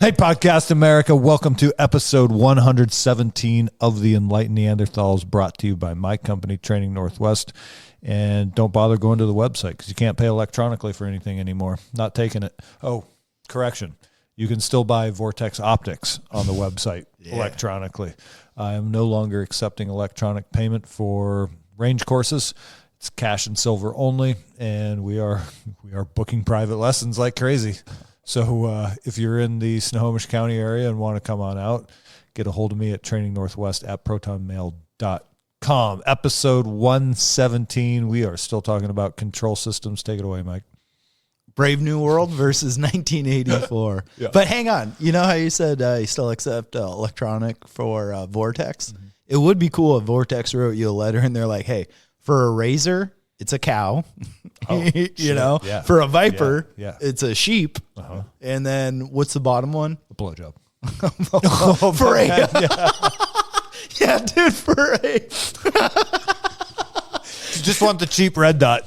Hey, Podcast America. Welcome to episode 117 of the Enlightened Neanderthals, brought to you by my company, Training Northwest. And don't bother going to the website because you can't pay electronically for anything anymore. Not taking it. Oh, correction. You can still buy Vortex Optics on the website electronically. I am no longer accepting electronic payment for range courses. It's cash and silver only, and we are booking private lessons like crazy. So if you're in the Snohomish County area and want to come on out, get a hold of me at trainingnorthwest@protonmail.com. Episode 117. We are still talking about control systems. Take it away, Mike. Brave New World versus 1984. Yeah. But hang on. You know how you said you still accept electronic for Vortex? Mm-hmm. It would be cool if Vortex wrote you a letter and they're like, hey, for a razor, it's a cow. You know, for a viper, it's a sheep. Uh-huh. And then what's the bottom one? A blowjob. For a, yeah, dude, for a. Just want the cheap red dot.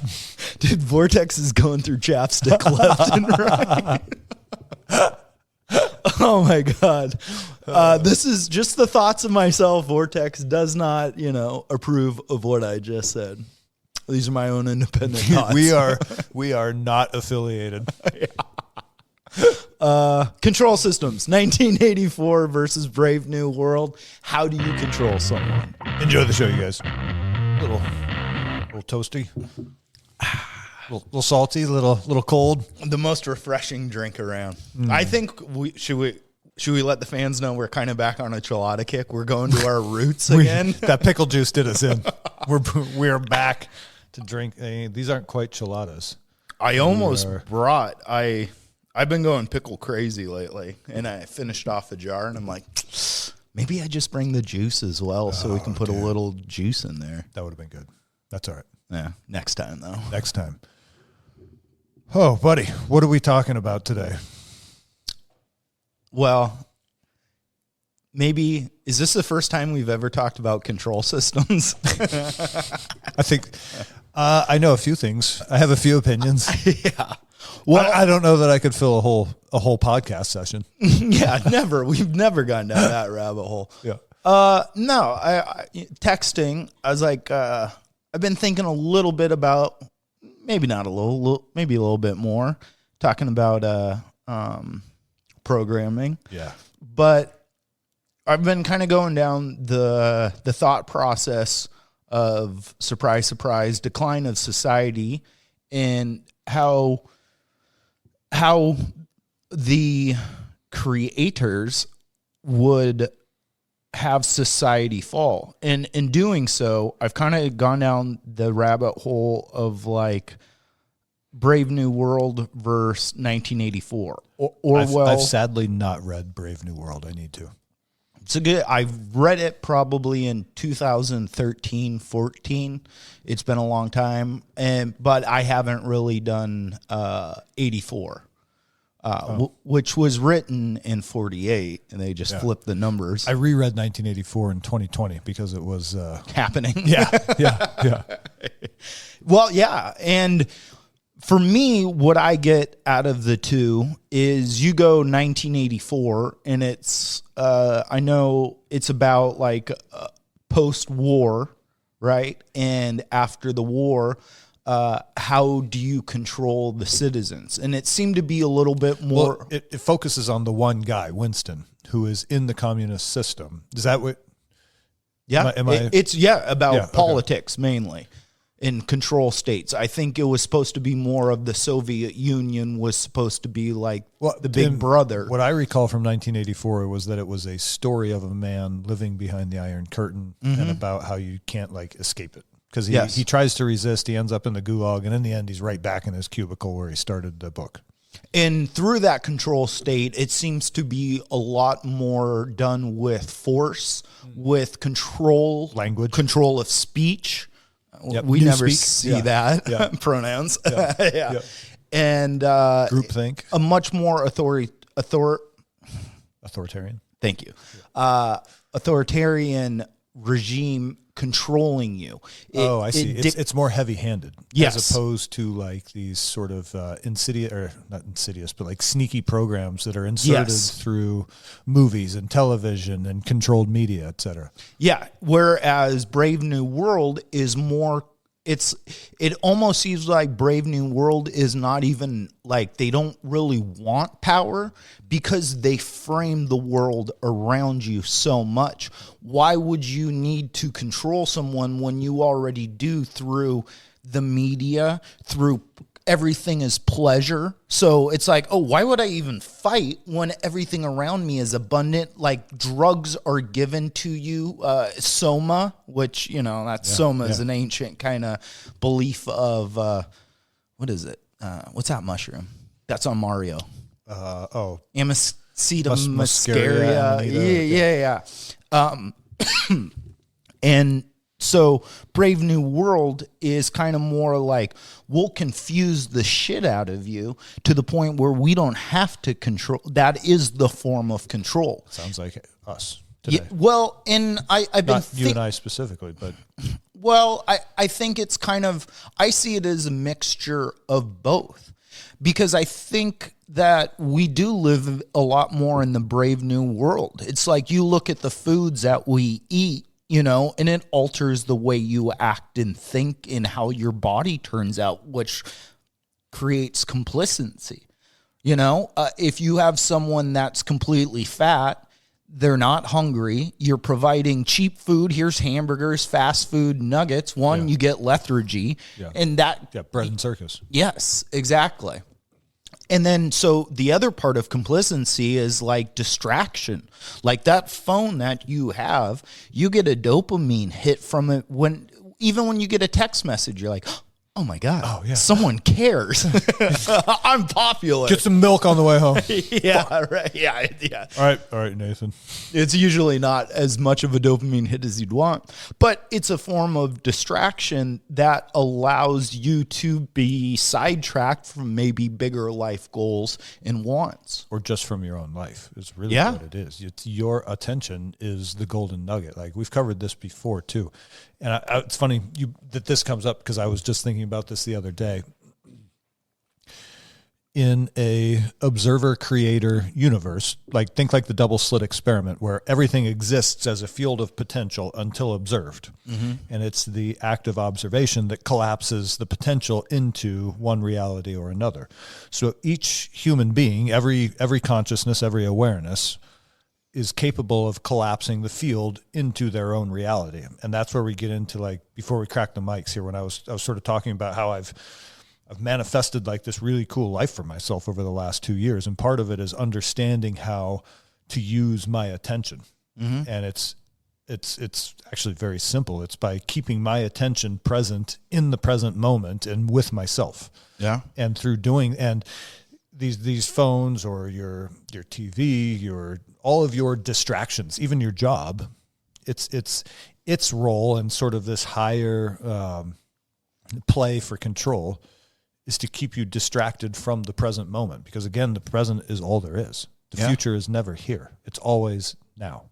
Dude, Vortex is going through chapstick left and right. Oh my God. This is just the thoughts of myself. Vortex does not, approve of what I just said. These are my own independent thoughts. We are not affiliated. Control systems, 1984 versus Brave New World. How do you control someone? Enjoy the show, you guys. Little toasty, little salty, little cold. The most refreshing drink around. I think should we let the fans know we're kind of back on a chelada kick? We're going to our roots again. That pickle juice did us in. We're back to drink. These aren't quite cheladas. I almost brought. I've been going pickle crazy lately, and I finished off a jar, and I'm like, maybe I just bring the juice as well, so we can put a little juice in there. That would have been good. That's all right. Yeah, next time though. Next time. Oh, buddy, what are we talking about today? Well, maybe, is this the first time we've ever talked about control systems? I think I know a few things. I have a few opinions. Yeah. Well, I don't know that I could fill a whole podcast session. Yeah, never. We've never gone down that rabbit hole. Yeah. No, I texting, I was like, I've been thinking a little bit about, maybe not a little, maybe a little bit more, talking about programming. Yeah. But I've been kind of going down the thought process of surprise, surprise, decline of society, and how the creators would have society fall. And in doing so, I've kind of gone down the rabbit hole of like Brave New World versus 1984. I've sadly not read Brave New World. I need to. It's a good. I've read it probably in 2013, 14. It's been a long time, but I haven't really done 84. Which was written in 48, and they just flipped the numbers. I reread 1984 in 2020 because it was happening. Yeah. Well, yeah, and for me, what I get out of the two is you go 1984, and it's I know it's about like post-war, right? And after the war, how do you control the citizens? And it seemed to be a little bit more. Well, it focuses on the one guy, Winston, who is in the communist system. Is that what? Yeah, it's about politics mainly in control states. I think it was supposed to be more of the Soviet Union was supposed to be like the big brother. What I recall from 1984 was that it was a story of a man living behind the Iron Curtain and about how you can't like escape it. Because he tries to resist, he ends up in the gulag, and in the end, he's right back in his cubicle where he started the book. And through that control state, it seems to be a lot more done with force, with control, language, control of speech. Yep. We never see that. Yeah. Pronouns. Yeah. Yep. And groupthink. A much more authoritarian. Thank you. Authoritarian regime controlling you. I see. It's more heavy-handed, yes, as opposed to like these sort of insidious, or not insidious, but like sneaky programs that are inserted through movies and television and controlled media, etc. Yeah. Whereas Brave New World is more. It almost seems like Brave New World is not even like, they don't really want power because they frame the world around you so much. Why would you need to control someone when you already do through the media, through everything is pleasure? So it's like, oh, why would I even fight when everything around me is abundant? Like, drugs are given to you. Soma, which, Soma is an ancient kind of belief of, what is it? What's that mushroom? That's on Mario. Amosita muscaria. Yeah. And so Brave New World is kind of more like, we'll confuse the shit out of you to the point where we don't have to control. That is the form of control. Sounds like us today. Yeah, well, and I've been not you and I specifically, but well, I think it's kind of, I see it as a mixture of both, because I think that we do live a lot more in the Brave New World. It's like, you look at the foods that we eat, and it alters the way you act and think and how your body turns out, which creates complacency. If you have someone that's completely fat, they're not hungry, you're providing cheap food. Here's hamburgers, fast food, nuggets. You get lethargy. Yeah. And that... Yeah, bread and circus. Yes, exactly. And then, so the other part of complacency is like distraction. Like that phone that you have, you get a dopamine hit from it even when you get a text message, you're like, oh my God, someone cares. I'm popular. Get some milk on the way home. Yeah, right. Yeah. All right, Nathan. It's usually not as much of a dopamine hit as you'd want, but it's a form of distraction that allows you to be sidetracked from maybe bigger life goals and wants. Or just from your own life is really what it is. It's your attention is the golden nugget. Like, we've covered this before too. And it's funny that this comes up because I was just thinking about this the other day. In a observer-creator universe, think like the double-slit experiment, where everything exists as a field of potential until observed. Mm-hmm. And it's the act of observation that collapses the potential into one reality or another. So each human being, every consciousness, every awareness, is capable of collapsing the field into their own reality. And that's where we get into, before we crack the mics here, when I was sort of talking about how I've manifested this really cool life for myself over the last 2 years. And part of it is understanding how to use my attention. Mm-hmm. And it's actually very simple. It's by keeping my attention present in the present moment and with myself. Yeah. And through doing, and these phones or your TV, all of your distractions, even your job, its role and sort of this higher play for control is to keep you distracted from the present moment. Because again, the present is all there is. The future is never here. It's always now.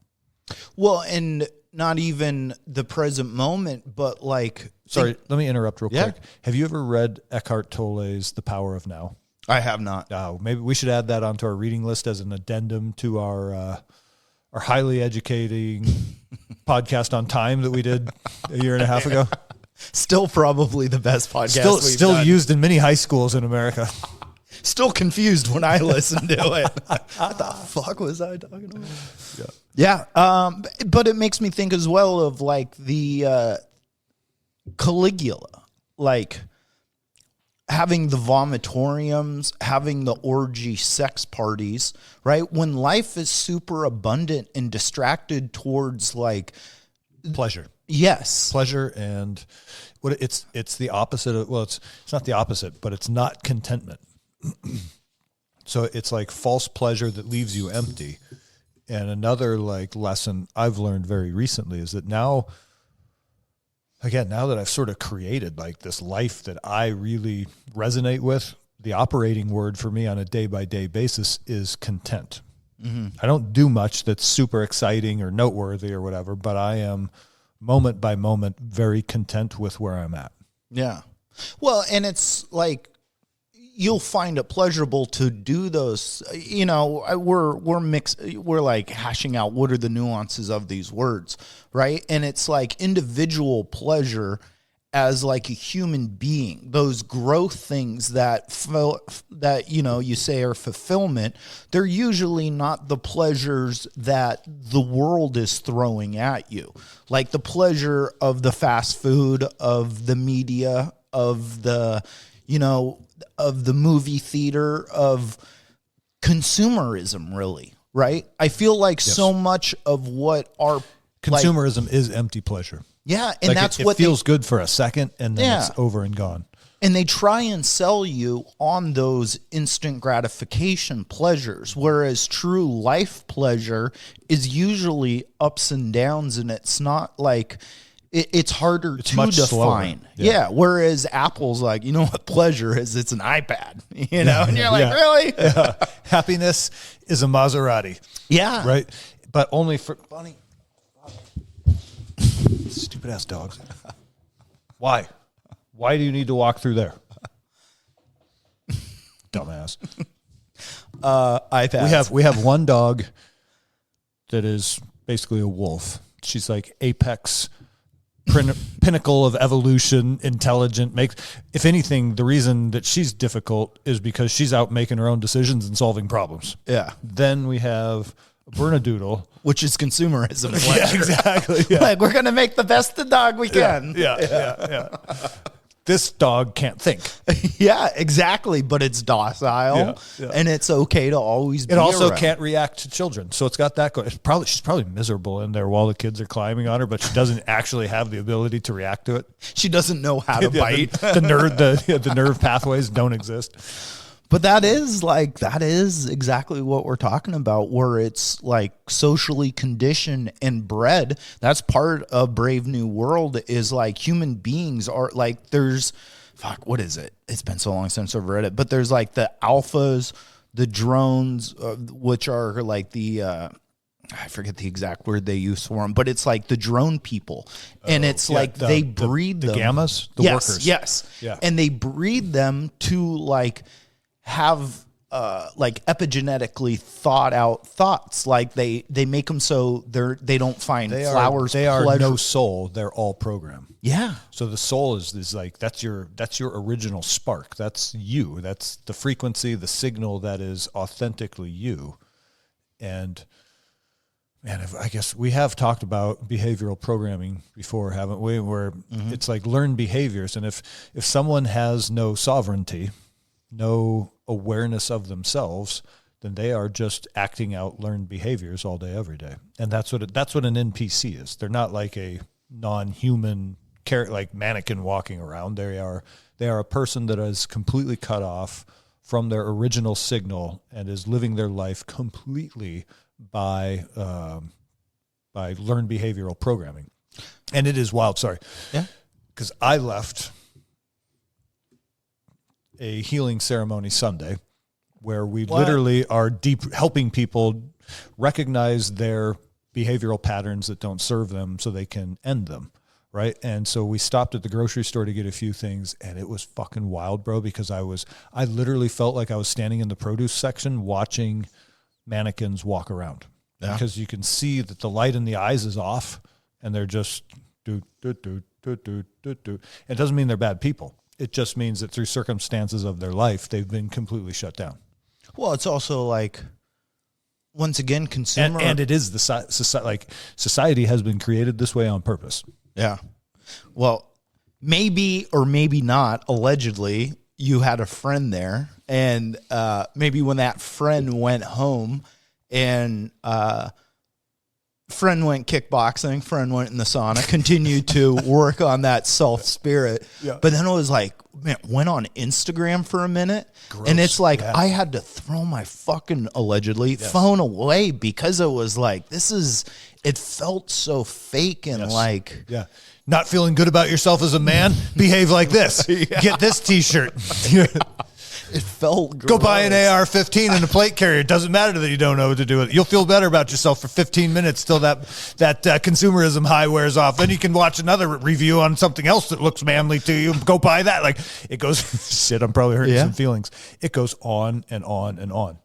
Well, and not even the present moment, but Sorry, let me interrupt real quick. Have you ever read Eckhart Tolle's The Power of Now? I have not. Maybe we should add that onto our reading list as an addendum to our highly educating podcast on time that we did a year and a half ago. Still probably the best podcast still done. Used in many high schools in America. Still confused when I listen to it. What the fuck was I talking about? Yeah. But it makes me think as well of the Caligula, having the vomitoriums, having the orgy sex parties, right? When life is super abundant and distracted towards pleasure. Yes. Pleasure, and it's the opposite of, it's not the opposite, but it's not contentment. So it's false pleasure that leaves you empty. And another lesson I've learned very recently is that now that I've sort of created this life that I really resonate with, the operating word for me on a day-by-day basis is content. Mm-hmm. I don't do much that's super exciting or noteworthy or whatever, but I am moment by moment, very content with where I'm at. Yeah. Well, and it's like, you'll find it pleasurable to do those, we're like hashing out what are the nuances of these words, right? And it's like individual pleasure as like a human being, those growth things that you say are fulfillment, they're usually not the pleasures that the world is throwing at you. Like the pleasure of the fast food, of the media, of the, of the movie theater, of consumerism, really, right? I feel like so much of what our consumerism is empty pleasure. Yeah, and like that's what feels good for a second, and then it's over and gone. And they try and sell you on those instant gratification pleasures, whereas true life pleasure is usually ups and downs, and it's not like it's harder to define. Yeah. Whereas Apple's like, you know what pleasure is? It's an iPad, and you're like, really? Happiness is a Maserati. Yeah. Right. But only for Bunny. Stupid ass dogs. Why? Why do you need to walk through there? Dumbass. iPads. We have one dog that is basically a wolf. She's like apex pinnacle of evolution, intelligent. If anything, the reason that she's difficult is because she's out making her own decisions and solving problems. Yeah. Then we have a Bernedoodle, which is consumerism. Yeah, exactly. Yeah. Like, we're going to make the best the dog we can. Yeah. This dog can't think. Yeah, exactly. But it's docile, and it's okay to always be It also around. can't react to children. So it's got that going. She's probably miserable in there while the kids are climbing on her, but she doesn't actually have the ability to react to it. She doesn't know how to bite. The nerve pathways don't exist. But that is exactly what we're talking about, where it's like socially conditioned and bred. That's part of Brave New World, is like human beings are like, what is it? It's been so long since I've read it, but there's like the alphas, the drones, which are like the, I forget the exact word they use for them, but it's like the drone people. And it's they breed them. The gammas, the workers. Yes. Yeah. And they breed them to like have like epigenetically thought out thoughts. Like they make them so they don't find flowers. They are no soul. They're all program. Yeah. So the soul is like, that's your original spark. That's you. That's the frequency, the signal that is authentically you. And man, I guess we have talked about behavioral programming before, haven't we? Where it's like learned behaviors. And if someone has no sovereignty, no awareness of themselves, then they are just acting out learned behaviors all day, every day. And that's what an NPC is. They're not like a non-human like mannequin walking around. They are a person that is completely cut off from their original signal and is living their life completely by learned behavioral programming. And it is wild. Sorry. Yeah. Because I left a healing ceremony Sunday where we literally are helping people recognize their behavioral patterns that don't serve them so they can end them. Right. And so we stopped at the grocery store to get a few things, and it was fucking wild, bro, because I literally felt like I was standing in the produce section watching mannequins walk around. Yeah. Because you can see that the light in the eyes is off and they're just do. It doesn't mean they're bad people. It just means that through circumstances of their life, they've been completely shut down. Well, it's also like, once again, consumer. And it is society has been created this way on purpose. Yeah. Well, maybe or maybe not, allegedly, you had a friend there. And maybe when that friend went home and friend went kickboxing, friend went in the sauna, continued to work on that self-spirit. Yeah. But then it was like, man, went on Instagram for a minute. Gross. And it's like, I had to throw my fucking, allegedly, phone away because it was like, it felt so fake and like. Yeah. Not feeling good about yourself as a man? Behave like this. Yeah. Get this t-shirt. It felt gross. Go buy an AR-15 and a plate carrier. It doesn't matter that you don't know what to do with it. You'll feel better about yourself for 15 minutes till that consumerism high wears off. Then you can watch another review on something else that looks manly to you. Go buy that. Like, it goes, shit, I'm probably hurting some feelings. It goes on and on and on.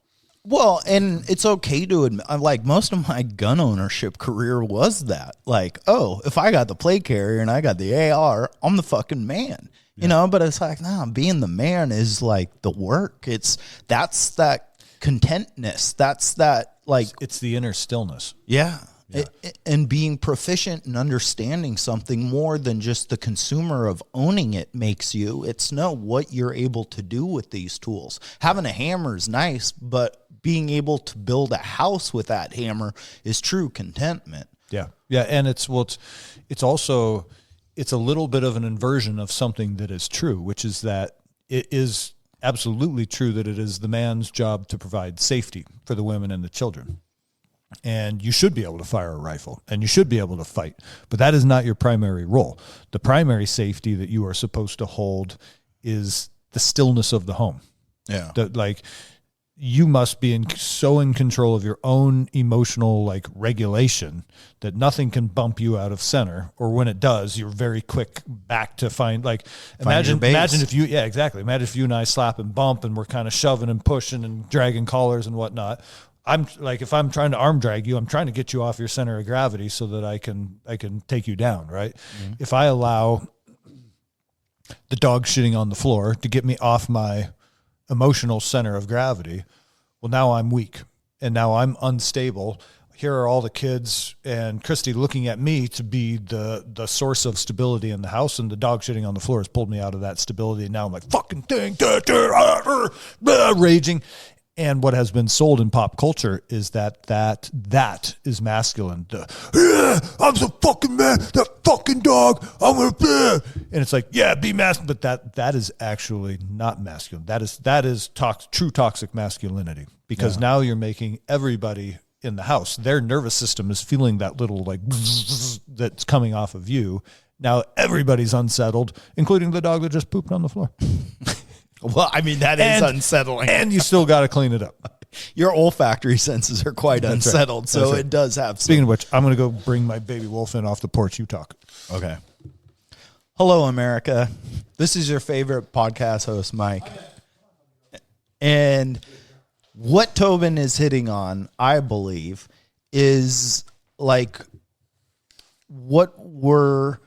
Well, and it's okay to admit, like, most of my gun ownership career was that. Like, oh, if I got the plate carrier and I got the AR, I'm the fucking man. You know, but it's like, nah, being the man is like the work. That's that contentness. That's that, like, it's the inner stillness. Yeah. And being proficient and understanding something more than just the consumer of owning it makes you. It's what you're able to do with these tools. Having a hammer is nice, but being able to build a house with that hammer is true contentment. Yeah. Yeah. And it's also, it's a little bit of an inversion of something that is true, which is that it is absolutely true that it is the man's job to provide safety for the women and the children. And you should be able to fire a rifle and you should be able to fight, but that is not your primary role. The primary safety that you are supposed to hold is the stillness of the home. Yeah. You must be so in control of your own emotional, like, regulation that nothing can bump you out of center. Or when it does, you're very quick back to imagine if you and I slap and bump and we're kind of shoving and pushing and dragging collars and whatnot. I'm like, if I'm trying to arm drag you, I'm trying to get you off your center of gravity so that I can take you down. Right. Mm-hmm. If I allow the dog shitting on the floor to get me off my emotional center of gravity, well, now I'm weak and now I'm unstable. Here are all the kids and Christy looking at me to be the source of stability in the house, and the dog shitting on the floor has pulled me out of that stability. And now I'm like, fucking thing, raging. And what has been sold in pop culture is that is masculine. I'm the fucking man, that fucking dog. I'm gonna and it's like, yeah, be masculine, but that is actually not masculine. That is true toxic masculinity, because now you're making everybody in the house, their nervous system is feeling that little like that's coming off of you. Now everybody's unsettled, including the dog that just pooped on the floor. Well, I mean, that is unsettling. And you still got to clean it up. Your olfactory senses are quite unsettled, so it does have some. Speaking of which, I'm going to go bring my baby wolf in off the porch. You talk. Okay. Hello, America. This is your favorite podcast host, Mike. And what Tobin is hitting on, I believe, is like what we're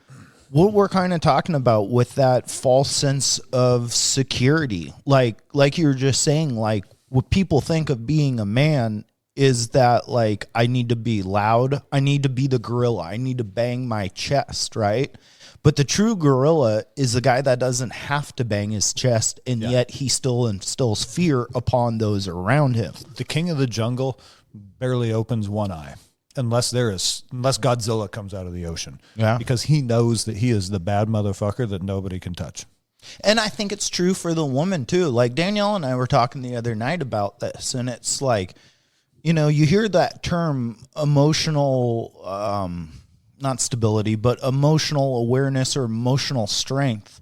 kind of talking about with that false sense of security. Like you were just saying, like, what people think of being a man is that, like, I need to be loud. I need to be the gorilla. I need to bang my chest, right? But the true gorilla is the guy that doesn't have to bang his chest, and yet he still instills fear upon those around him. The king of the jungle barely opens one eye. Unless Godzilla comes out of the ocean. Yeah. Because he knows that he is the bad motherfucker that nobody can touch. And I think it's true for the woman too. Like, Danielle and I were talking the other night about this, and it's like, you know, you hear that term emotional, not stability, but emotional awareness or emotional strength.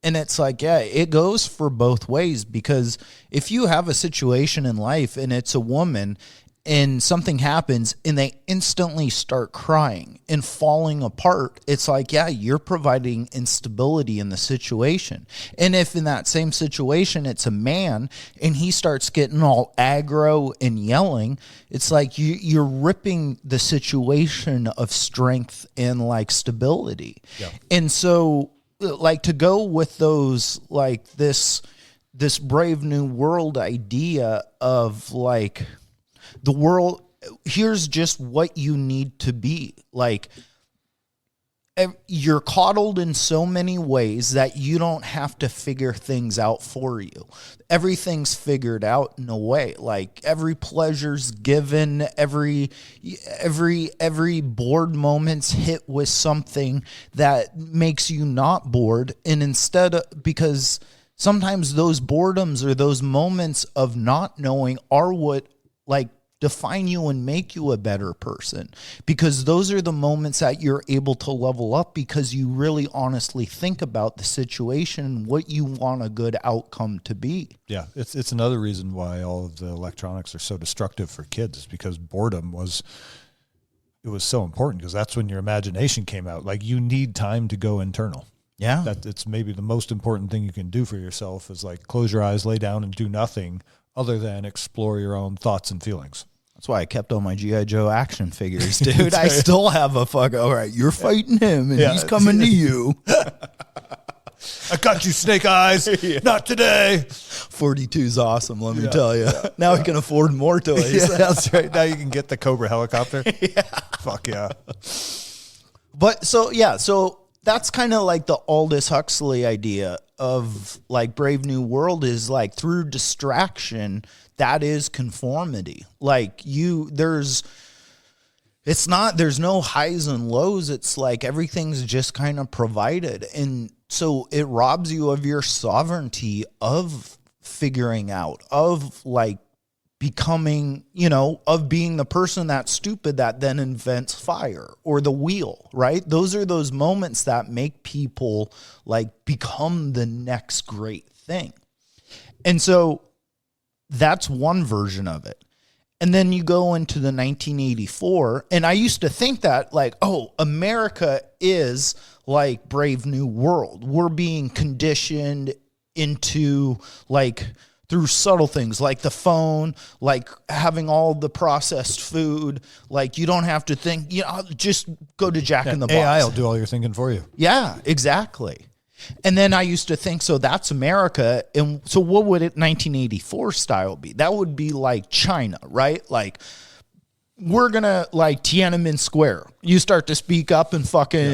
And it's like, yeah, it goes for both ways, because if you have a situation in life and it's a woman and something happens and they instantly start crying and falling apart, it's like, yeah, you're providing instability in the situation. And if in that same situation it's a man and he starts getting all aggro and yelling, it's like you're ripping the situation of strength and, like, stability. Yeah. And so, like, to go with those, like, this brave new world idea of, like, the world, here's just what you need to be. Like, you're coddled in so many ways that you don't have to figure things out for you. Everything's figured out in a way. Like, every pleasure's given, every bored moment's hit with something that makes you not bored. And instead of, because sometimes those boredoms or those moments of not knowing are what, like, define you and make you a better person, because those are the moments that you're able to level up, because you really honestly think about the situation and what you want a good outcome to be. Yeah, it's another reason why all of the electronics are so destructive for kids, is because boredom was so important, because that's when your imagination came out. Like, you need time to go internal. Yeah. That it's maybe the most important thing you can do for yourself is like close your eyes, lay down, and do nothing other than explore your own thoughts and feelings. That's why I kept all my G.I. Joe action figures, dude. I still have a all right, you're fighting him and he's coming to you. I got you, Snake Eyes. Not today. 42's awesome, let me tell you. Now we can afford more toys. Yeah, that's right. Now you can get the Cobra helicopter. Fuck yeah. But so that's kind of like the Aldous Huxley idea of like Brave New World, is like through distraction, that is conformity. Like there's no highs and lows. It's like everything's just kind of provided. And so it robs you of your sovereignty of figuring out, of like becoming, of being the person that's stupid that then invents fire or the wheel, right? Those are those moments that make people like become the next great thing. And so that's one version of it. And then you go into the 1984, and I used to think that like, oh, America is like Brave New World. We're being conditioned into like through subtle things like the phone, like having all the processed food. Like you don't have to think, just go to Jack in the Box. AI will do all your thinking for you. Yeah, exactly. And then I used to think, so that's America. And so what would it 1984 style be? That would be like China, right? Like we're going to like Tiananmen Square. You start to speak up and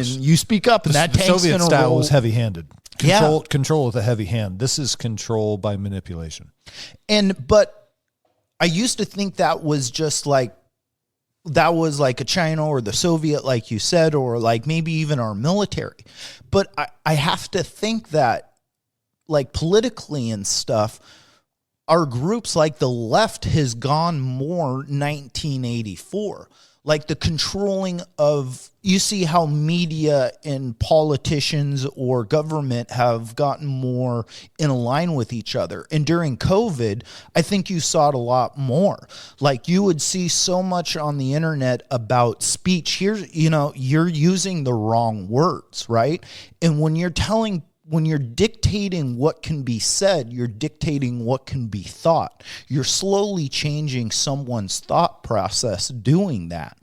you speak up and that the tank's Soviet style was heavy-handed. Control with a heavy hand. This is control by manipulation. But I used to think that was just like, that was like a China or the Soviet, like you said, or like maybe even our military. But I have to think that like politically and stuff, our groups like the left has gone more 1984. Like the controlling of, you see how media and politicians or government have gotten more in line with each other. And during COVID, I think you saw it a lot more. Like you would see so much on the internet about speech. Here's, you're using the wrong words, right? And when you're dictating what can be said, you're dictating what can be thought. You're slowly changing someone's thought process doing that.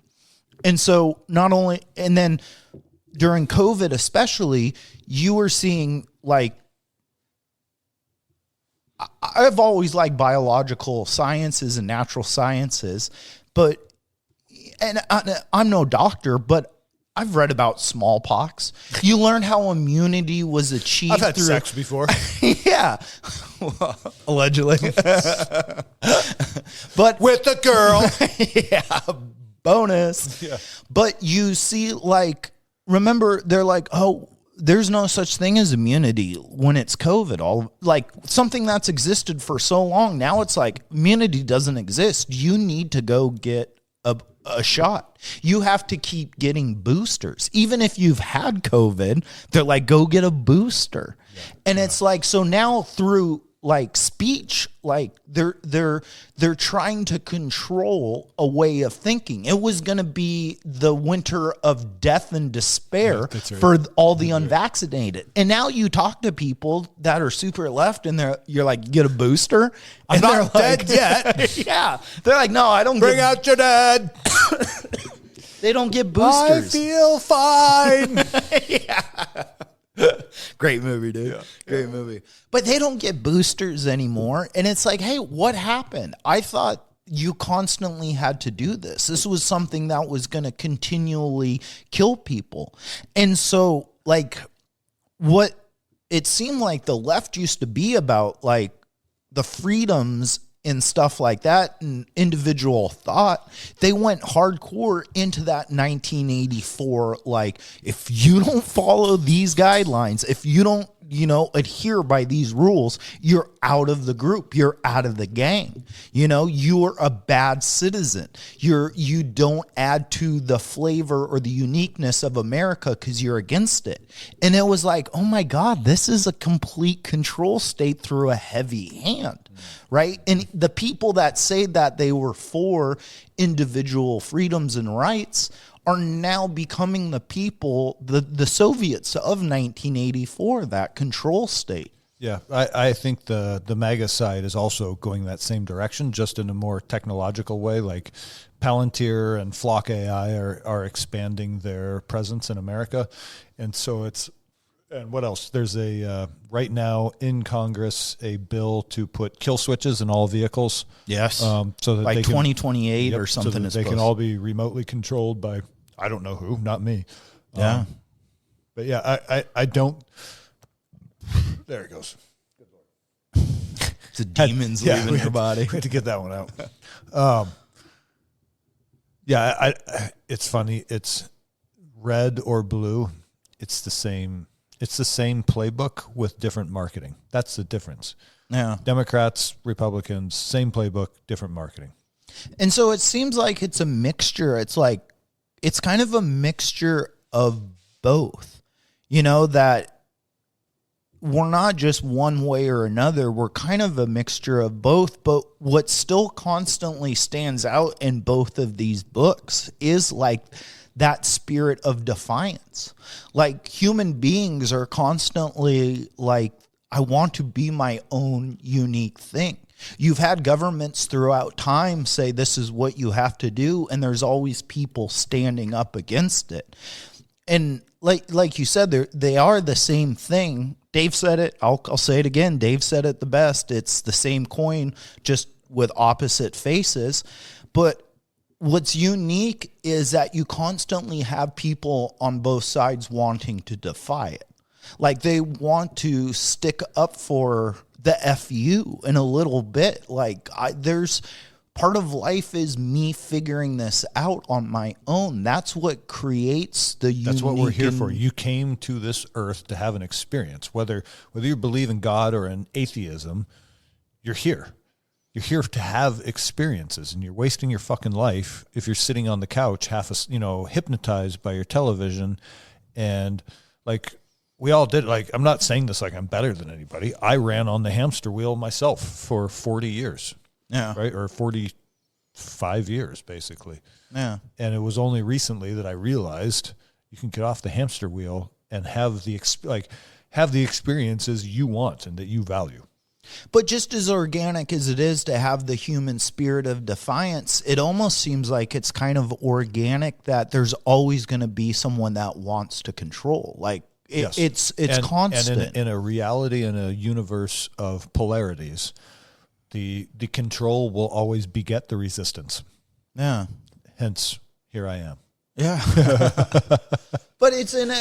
And so and then during COVID especially, you were seeing like, I've always liked biological sciences and natural sciences, and I'm no doctor, but I've read about smallpox. You learn how immunity was achieved. I've had sex before. Yeah. Allegedly. But with a girl. Yeah. Bonus. Yeah. But you see, like, remember, they're like, oh, there's no such thing as immunity when it's COVID. Like something that's existed for so long. Now it's like immunity doesn't exist. You need to go get a shot. You have to keep getting boosters. Even if you've had COVID, they're like, go get a booster. Yeah. And it's like, so now through like speech, like they're trying to control a way of thinking. It was going to be the winter of death and despair for all the unvaccinated. And now you talk to people that are super left and you're like, get a booster. I'm not dead yet. Yeah. They're like, no, I don't bring out your dad. They don't get boosters. I feel fine. Yeah. Great movie, dude. Yeah. Great movie. But they don't get boosters anymore. And it's like, hey, what happened? I thought you constantly had to do this. This was something that was going to continually kill people. And so, like, what it seemed like the left used to be about, like, the freedoms and stuff like that and individual thought, they went hardcore into that 1984, like, if you don't follow these guidelines, if you don't adhere by these rules, you're out of the group. You're out of the gang. You're a bad citizen. You don't add to the flavor or the uniqueness of America because you're against it. And it was like, oh my God, this is a complete control state through a heavy hand, right? And the people that say that they were for individual freedoms and rights are now becoming the people, the Soviets of 1984, that control state. Yeah, I think the MAGA side is also going that same direction, just in a more technological way. Like Palantir and Flock AI are expanding their presence in America. And so and what else? There's right now in Congress, a bill to put kill switches in all vehicles. Yes. So that by they 2028 or something. So that they can all be remotely controlled by, I don't know who, not me. Yeah. But yeah, I don't. There it goes. It's a demon's leaving your body. We had to get that one out. Yeah, it's funny. It's red or blue. It's the same. It's the same playbook with different marketing. That's the difference. Yeah. Democrats, Republicans, same playbook, different marketing. And so it seems like it's a mixture. It's kind of a mixture of both. That we're not just one way or another. We're kind of a mixture of both. But what still constantly stands out in both of these books is like that spirit of defiance. Like human beings are constantly like, I want to be my own unique thing. You've had governments throughout time say this is what you have to do, and there's always people standing up against it. And like you said, they are the same thing. Dave said it. I'll say it again. Dave said it the best. It's the same coin, just with opposite faces. But what's unique is that you constantly have people on both sides wanting to defy it. Like they want to stick up for the FU in a little bit. Like there's part of life is me figuring this out on my own. That's what creates the unique. That's what we're here for. You came to this earth to have an experience. Whether you believe in God or in atheism, you're here. You're here to have experiences, and you're wasting your fucking life if you're sitting on the couch, hypnotized by your television. And like we all did. Like, I'm not saying this like I'm better than anybody. I ran on the hamster wheel myself for 40 years. Yeah. Right. Or 45 years, basically. Yeah. And it was only recently that I realized you can get off the hamster wheel and have the experiences you want and that you value. But just as organic as it is to have the human spirit of defiance, it almost seems like it's kind of organic that there's always going to be someone that wants to control. Like it's constant. And in a reality, in a universe of polarities, the control will always beget the resistance. Yeah. Hence, here I am. Yeah. But it's in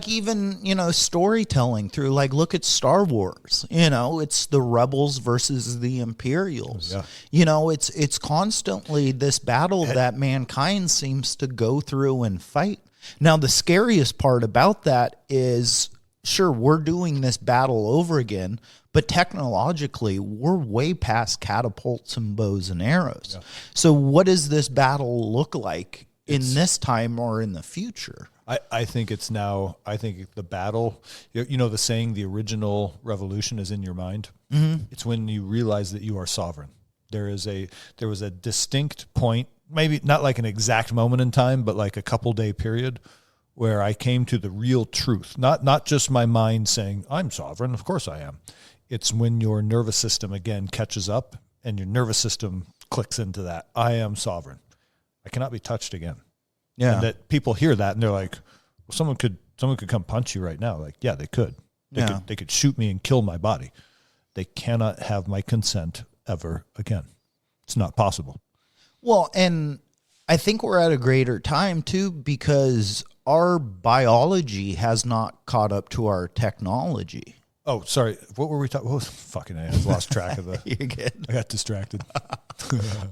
even storytelling through, like, look at Star Wars, it's the rebels versus the Imperials. Yeah. It's constantly this battle that mankind seems to go through and fight. Now, the scariest part about that is, sure, we're doing this battle over again, but technologically, we're way past catapults and bows and arrows. Yeah. So what does this battle look like in this time or in the future? I think the battle, the saying, the original revolution is in your mind. Mm-hmm. It's when you realize that you are sovereign. There was a distinct point, maybe not like an exact moment in time, but like a couple day period where I came to the real truth. Not just my mind saying, I'm sovereign, of course I am. It's when your nervous system again catches up and your nervous system clicks into that. I am sovereign. I cannot be touched again. Yeah. And that people hear that and they're like, well, someone could come punch you right now. Like, yeah, they could. They could shoot me and kill my body. They cannot have my consent ever again. It's not possible. Well, and I think we're at a greater time too, because our biology has not caught up to our technology. Oh, sorry. What were we talking? Oh, fucking I lost track of the. You're good. I got distracted.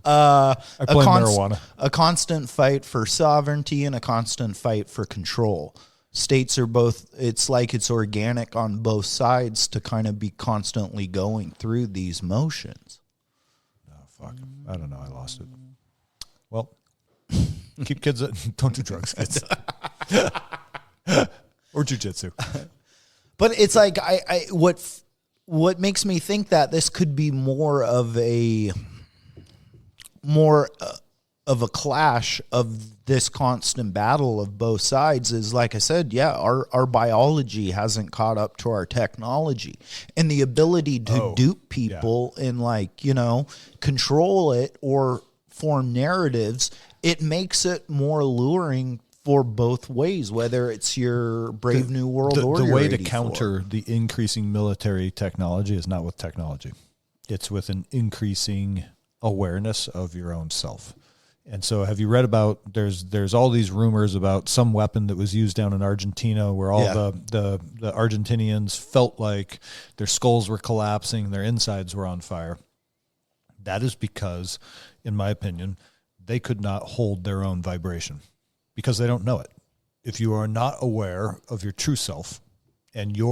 I blame marijuana. A constant fight for sovereignty and a constant fight for control. states are both, it's like it's organic on both sides to kind of be constantly going through these motions. Oh, fuck. I don't know. I lost it. Well, keep kids, don't do drugs, kids. Or jujitsu. But it's like, what makes me think that this could be more of a clash of this constant battle of both sides is, like I said, yeah, our biology hasn't caught up to our technology, and the ability to dupe people and, like, you know, control it or form narratives, it makes it more alluring for both ways, whether it's your Brave New World or the your way 84. to counter the increasing military technology is not with technology. It's with an increasing awareness of your own self. And so have you read about, there's all these rumors about some weapon that was used down in Argentina where all the Argentinians felt like their skulls were collapsing, their insides were on fire. That is because, in my opinion, they could not hold their own vibration because they don't know it. If you are not aware of your true self and you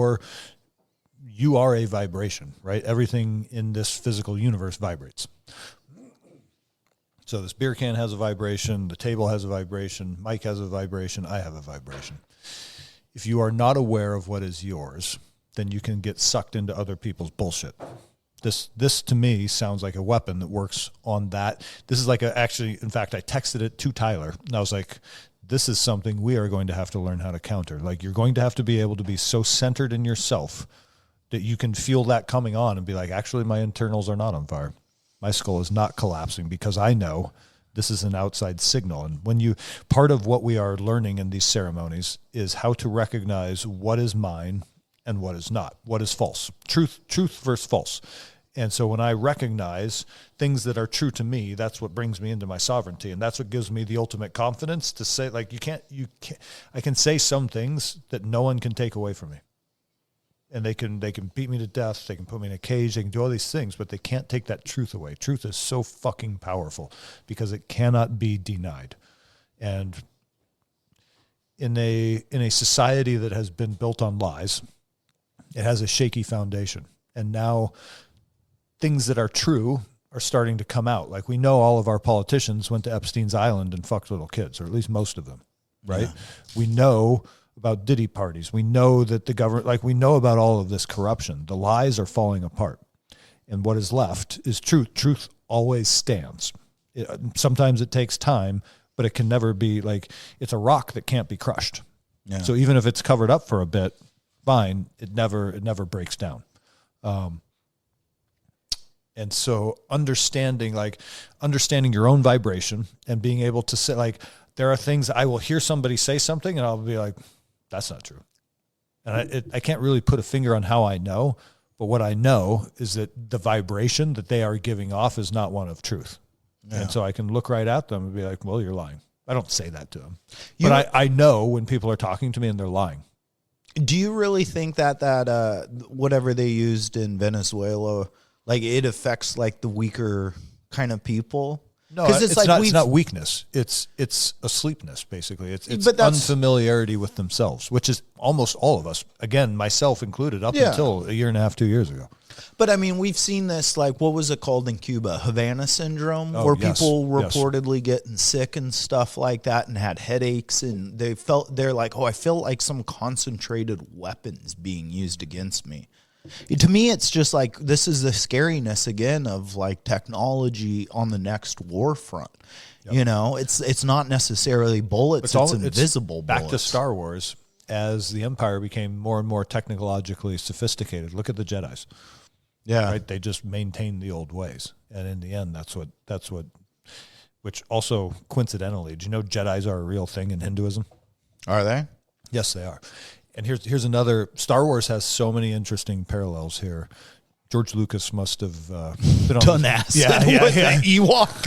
are a vibration, right? Everything in this physical universe vibrates. So this beer can has a vibration, the table has a vibration, Mike has a vibration, I have a vibration. If you are not aware of what is yours, then you can get sucked into other people's bullshit. This to me sounds like a weapon that works on that. This is like actually, in fact, I texted it to Tyler, and I was like, this is something we are going to have to learn how to counter. Like, you're going to have to be able to be so centered in yourself that you can feel that coming on and be like, actually, my internals are not on fire. My skull is not collapsing because I know this is an outside signal. And part of what we are learning in these ceremonies is how to recognize what is mine and what is not, what is false, truth versus false. And so when I recognize things that are true to me, that's what brings me into my sovereignty. And that's what gives me the ultimate confidence to say, like, I can say some things that no one can take away from me. And they can beat me to death. They can put me in a cage. They can do all these things, but they can't take that truth away. Truth is so fucking powerful because it cannot be denied. And in a society that has been built on lies, it has a shaky foundation. And now things that are true are starting to come out. Like, we know all of our politicians went to Epstein's Island and fucked little kids, or at least most of them, right? Yeah. We know about Diddy parties. We know that the government, like, we know about all of this corruption. The lies are falling apart. And what is left is truth. Truth always stands. Sometimes it takes time, but it can never be, like, it's a rock that can't be crushed. Yeah. So even if it's covered up for a bit, fine, it never breaks down. And so understanding your own vibration and being able to say, like, there are things I will hear somebody say something and I'll be like, that's not true. And I can't really put a finger on how I know, but what I know is that the vibration that they are giving off is not one of truth. Yeah. And so I can look right at them and be like, well, you're lying. I don't say that to them. But I know when people are talking to me and they're lying. Do you really think that whatever they used in Venezuela, like, it affects, like, the weaker kind of people? No, it's not weakness. It's asleepness, basically. It's unfamiliarity with themselves, which is almost all of us. Again, myself included, up until a year and a half, 2 years ago. But I mean, we've seen this, like, what was it called in Cuba? Havana syndrome, where people reportedly getting sick and stuff like that and had headaches, and they're like, oh, I feel like some concentrated weapons being used against me. To me, it's just like, this is the scariness again of, like, technology on the next war front. Yep. You know, it's not necessarily bullets; it's invisible bullets. Back to Star Wars, as the Empire became more and more technologically sophisticated. Look at the Jedis. Yeah, right. They just maintained the old ways, and in the end, that's what. Which also, coincidentally, do you know Jedis are a real thing in Hinduism? Are they? Yes, they are. And here's another. Star Wars has so many interesting parallels here. George Lucas must have been on done that. Yeah. The Ewok.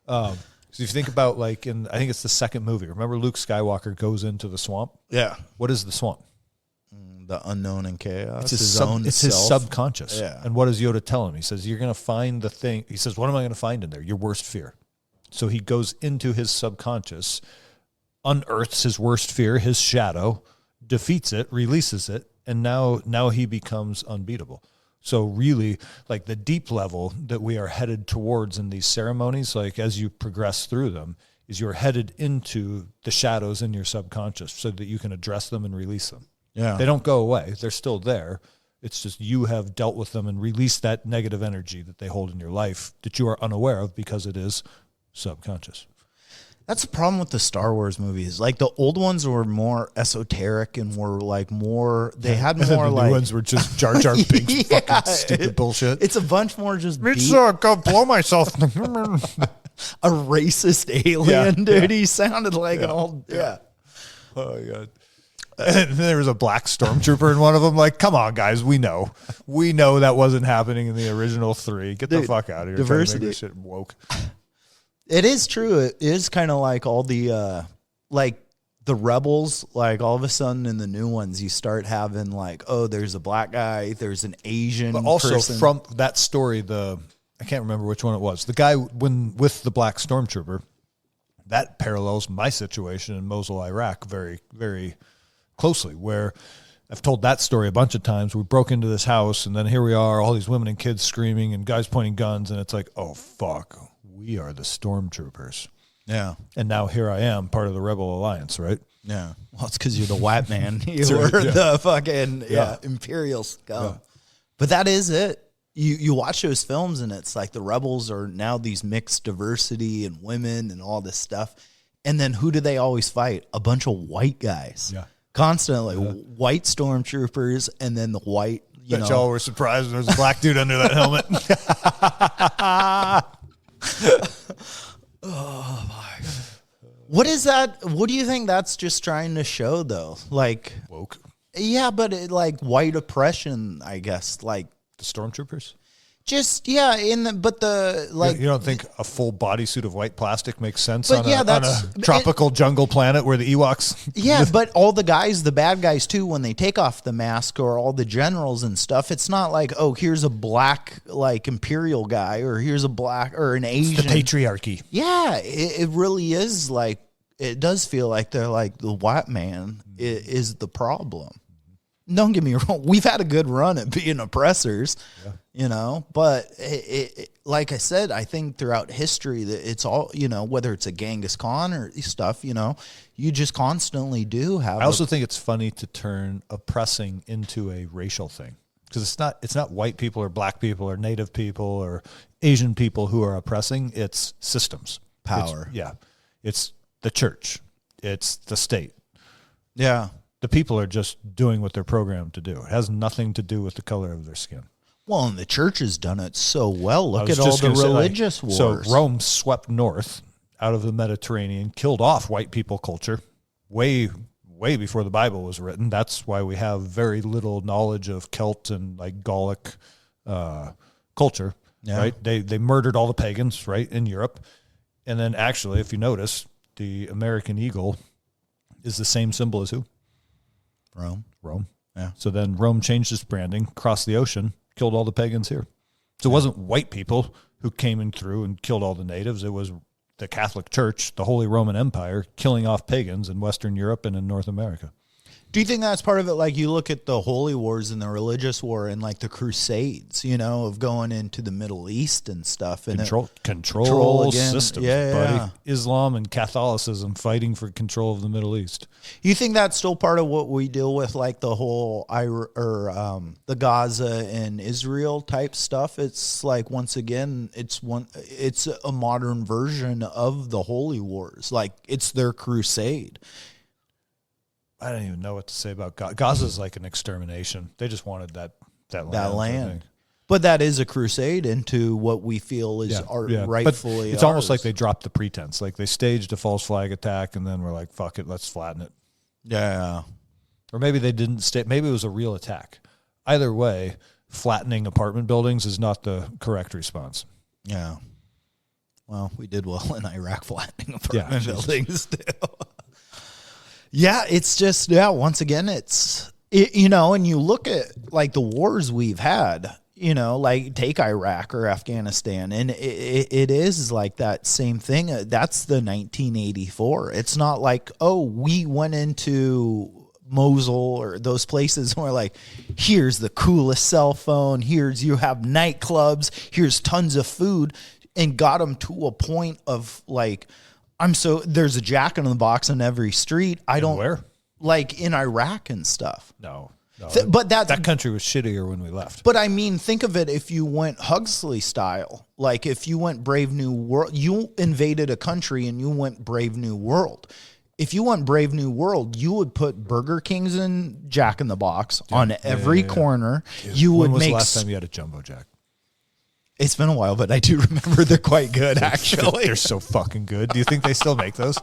So if you think about, like, I think it's the second movie. Remember, Luke Skywalker goes into the swamp. Yeah. What is the swamp? The unknown and chaos. It's his subconscious. Yeah. And what does Yoda tell him? He says, "You're going to find the thing." He says, "What am I going to find in there? Your worst fear." So he goes into his subconscious unearths his worst fear, his shadow, defeats it, releases it, and now he becomes unbeatable. So really, like the deep level that we are headed towards in these ceremonies, like as you progress through them, is you're headed into the shadows in your subconscious so that you can address them and release them. Yeah. They don't go away. They're still there. It's just you have dealt with them and released that negative energy that they hold in your life that you are unaware of because it is subconscious. That's the problem with the Star Wars movies. Like the old ones were more esoteric and were like more, they had more the like. new ones were just Jar Jar Binks fucking stupid bullshit. It's a bunch more just Go blow myself. a racist alien, dude. He sounded like an old, Oh, my God. And there was a black stormtrooper in one of them. Like, come on, guys. We know that wasn't happening in the original 3. Get the fuck out of here. Diversity. Trying to make this shit woke. It is true. It is kind of like all the, like the rebels, like all of a sudden in the new ones, you start having like, oh, there's a black guy, there's an Asian But also person. from that story, I can't remember which one it was. The guy with the black stormtrooper, that parallels my situation in Mosul, Iraq very, very closely, where I've told that story a bunch of times. We broke into this house, and then here we are, all these women and kids screaming and guys pointing guns, and it's like, oh, fuck, we are the stormtroopers. Yeah. And now here I am, part of the Rebel Alliance, right? Yeah. Well, it's because you're the white man. You were the fucking imperial scum. Yeah. But that is it. You watch those films, and it's like the rebels are now these mixed diversity and women and all this stuff. And then who do they always fight? A bunch of white guys. Yeah. Constantly. White stormtroopers, and then the white, Bet y'all were surprised when there was a black dude under that helmet. Oh, my God. What is that? What do you think that's just trying to show, though? Like, woke. Yeah, but like white oppression, I guess. Like the stormtroopers. Just but the like. You don't think a full bodysuit of white plastic makes sense but on a tropical jungle planet where the Ewoks? Yeah, but all the guys, the bad guys too, when they take off the mask, or all the generals and stuff, it's not like, oh, here's a black like imperial guy, or here's a black or an Asian. It's the patriarchy. Yeah, it really is like, it does feel like they're like the white man is the problem. Don't get me wrong. We've had a good run at being oppressors, but it, like I said, I think throughout history that it's all, whether it's a Genghis Khan or stuff, you just constantly do have. I also think it's funny to turn oppressing into a racial thing, because it's not white people or black people or native people or Asian people who are oppressing. It's systems. Power. It's the church. It's the state. Yeah. The people are just doing what they're programmed to do. It has nothing to do with the color of their skin. Well, and the church has done it so well. Look at all the religious wars. So Rome swept north out of the Mediterranean, killed off white people culture way before the Bible was written. That's why we have very little knowledge of Celt and like Gallic culture, right? They murdered all the pagans, right, in Europe. And then actually, if you notice, the American eagle is the same symbol as who? Rome. Yeah. So then Rome changed its branding, crossed the ocean, killed all the pagans here. So it wasn't white people who came in through and killed all the natives. It was the Catholic Church, the Holy Roman Empire, killing off pagans in Western Europe and in North America. Do you think that's part of it? Like you look at the Holy Wars and the religious war and like the Crusades, of going into the Middle East and stuff. And control again. Systems, buddy. Yeah. Islam and Catholicism fighting for control of the Middle East. You think that's still part of what we deal with, like the whole the Gaza and Israel type stuff? It's like, once again, it's a modern version of the Holy Wars. Like it's their crusade. I don't even know what to say about Gaza. Gaza's like an extermination. They just wanted that land. But that is a crusade into what we feel is rightfully but it's almost like they dropped the pretense. Like they staged a false flag attack and then we're like, fuck it, let's flatten it. Yeah. Or maybe they didn't maybe it was a real attack. Either way, flattening apartment buildings is not the correct response. Yeah. Well, we did well in Iraq flattening apartment buildings too. Yeah, it's just, once again, and you look at like the wars we've had, You know, like take Iraq or Afghanistan, and it is like that same thing. That's the 1984. It's not like, oh, we went into Mosul or those places where like, here's the coolest cell phone, here's, you have nightclubs, here's tons of food, and got them to a point of like, there's a Jack in the Box on every street. Where? Like in Iraq and stuff. No. But that country was shittier when we left. But I mean, think of it if you went Huxley style. Like if you went Brave New World, you invaded a country and you went Brave New World. If you went Brave New World, you would put Burger Kings and Jack in the Box on every corner. Dude, you would when was make. The last time you had a Jumbo Jack? It's been a while, but I do remember they're quite good. Actually, they're so fucking good. Do you think they still make those?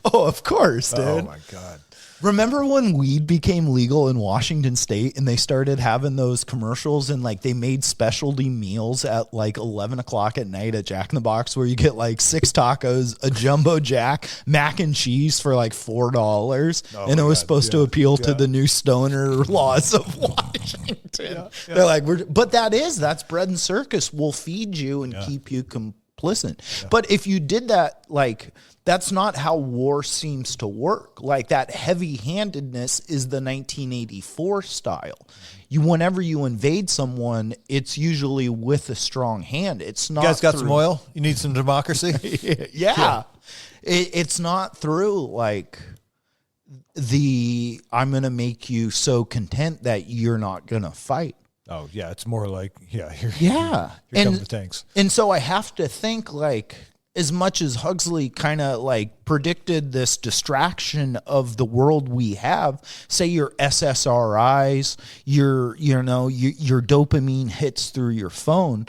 Oh, of course, dude. Oh my god. Remember when weed became legal in Washington State and they started having those commercials and like they made specialty meals at like 11 o'clock at night at Jack in the Box where you get like 6 tacos, a jumbo jack, mac and cheese for like $4. And it was supposed to appeal to the new stoner laws of Washington. They're like, that's bread and circus. We'll feed you and keep you complicit. But if you did that, like, that's not how war seems to work. Like that heavy-handedness is the 1984 style. Whenever you invade someone, it's usually with a strong hand. It's not. You guys got some oil? You need some democracy? Yeah. It's not through like I'm going to make you so content that you're not going to fight. Oh yeah, it's more like here come the tanks. And so I have to think like, as much as Huxley kind of like predicted this distraction of the world we have, say your SSRIs, your dopamine hits through your phone,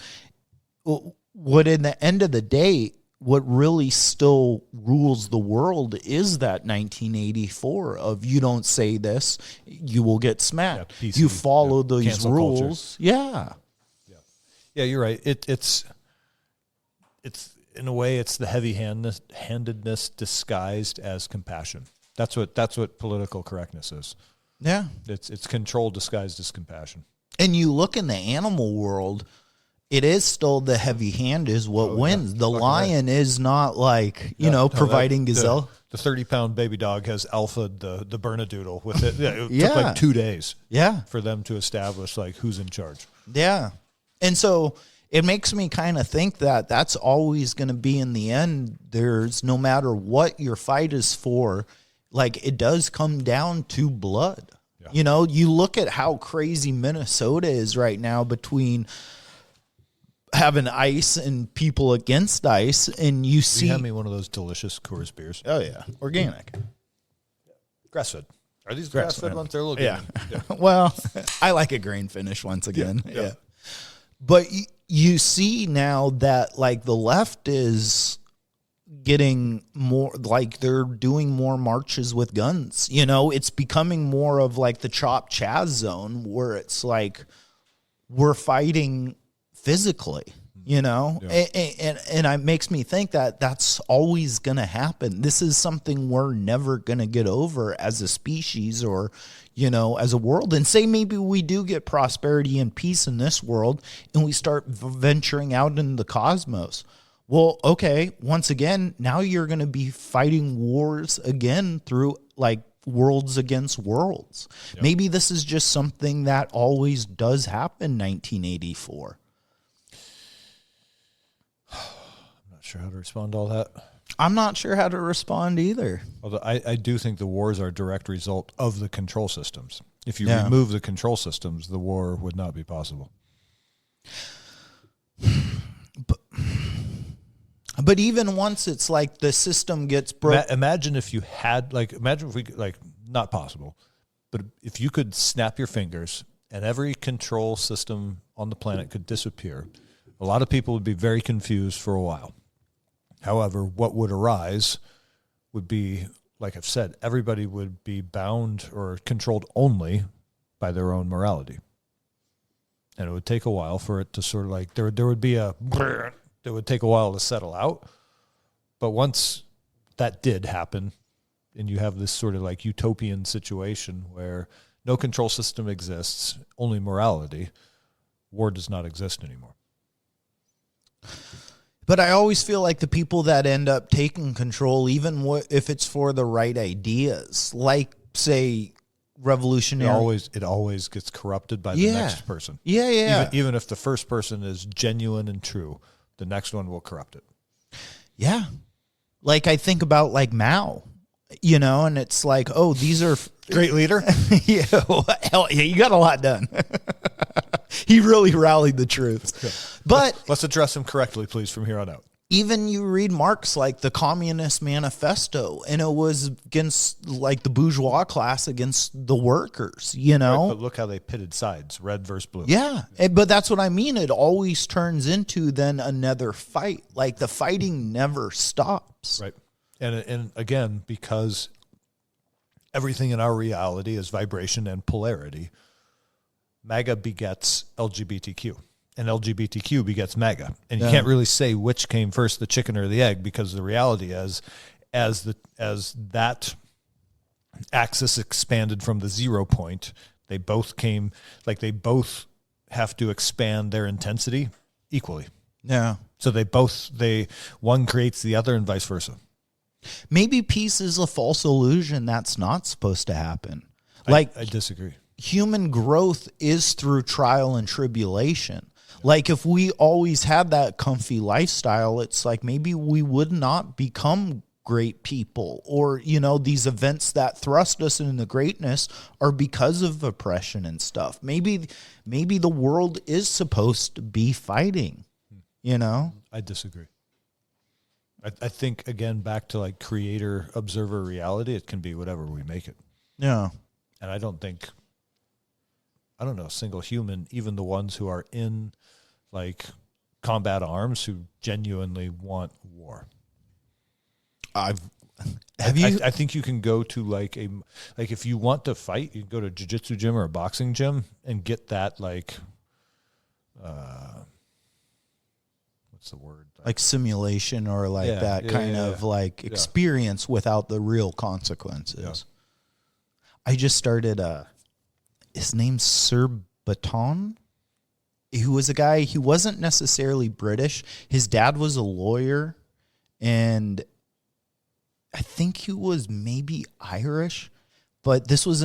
what in the end of the day, what really still rules the world is that 1984 of you don't say this, you will get smacked. Yeah, PC, you follow those rules. Yeah, you're right. It's in a way, it's the heavy-handedness disguised as compassion. That's what political correctness is. Yeah, it's control disguised as compassion. And you look in the animal world, it is still the heavy hand is what wins. Yeah. The lion is not like providing gazelle. The 30-pound baby dog has alphaed the Bernedoodle with it. It took like 2 days. Yeah, for them to establish like who's in charge. Yeah, and so. It makes me kind of think that that's always going to be in the end. There's no matter what your fight is for, like it does come down to blood. Yeah. You look at how crazy Minnesota is right now between having ice and people against ice. And you see. Hand me one of those delicious Coors beers. Oh, yeah. Organic. Grass-fed. Are these grass-fed ones? They're a little yeah. Well, I like a grain finish once again. Yeah. But you see now that like the left is getting more like they're doing more marches with guns. It's becoming more of like the Chop Chaz zone where it's like we're fighting physically, and it makes me think that that's always going to happen. This is something we're never going to get over as a species or as a world. And say maybe we do get prosperity and peace in this world and we start venturing out in the cosmos. Well, okay, once again, now you're going to be fighting wars again through like worlds against worlds. Yep. Maybe this is just something that always does happen 1984. I'm not sure how to respond to all that. I'm not sure how to respond either. Although I do think the wars are a direct result of the control systems. If you remove the control systems, the war would not be possible. But even once it's like the system gets broken. Imagine if we not possible, but if you could snap your fingers and every control system on the planet could disappear, a lot of people would be very confused for a while. However, what would arise would be, like I've said, everybody would be bound or controlled only by their own morality. And it would take a while for it to sort of like, there would be it would take a while to settle out. But once that did happen, and you have this sort of like utopian situation where no control system exists, only morality, war does not exist anymore. But I always feel like the people that end up taking control, even if it's for the right ideas, like, say, revolutionary. It always gets corrupted by the next person. Yeah. Even if the first person is genuine and true, the next one will corrupt it. Yeah. Like, I think about, like, Mao, and it's like, oh, these are... Great leader. Yeah, hell yeah, you got a lot done. He really rallied the troops. But let's address him correctly, please, from here on out. Even you read Marx, like the Communist Manifesto, and it was against like the bourgeois class against the workers, Right, but look how they pitted sides, red versus blue. Yeah, but that's what I mean. It always turns into then another fight. Like the fighting never stops. Right. And again, because everything in our reality is vibration and polarity, MAGA begets LGBTQ. And LGBTQ begets MAGA. And you can't really say which came first, the chicken or the egg, because the reality is, as that axis expanded from the 0 point, they both came, like they both have to expand their intensity equally. Yeah. So one creates the other and vice versa. Maybe peace is a false illusion that's not supposed to happen. I disagree. Human growth is through trial and tribulation. Like if we always had that comfy lifestyle, it's like maybe we would not become great people, or, these events that thrust us into greatness are because of oppression and stuff. Maybe the world is supposed to be fighting, I disagree. I think, again, back to like creator observer reality, it can be whatever we make it. Yeah. And I don't know, a single human, even the ones who are in like combat arms, who genuinely want war. I think you can go to like if you want to fight, you can go to a jiu-jitsu gym or a boxing gym and get that what's the word? Like simulation or like experience without the real consequences. Yeah. I just started his name's Sir Baton. He was a guy, he wasn't necessarily British. His dad was a lawyer, and I think he was maybe Irish, but this was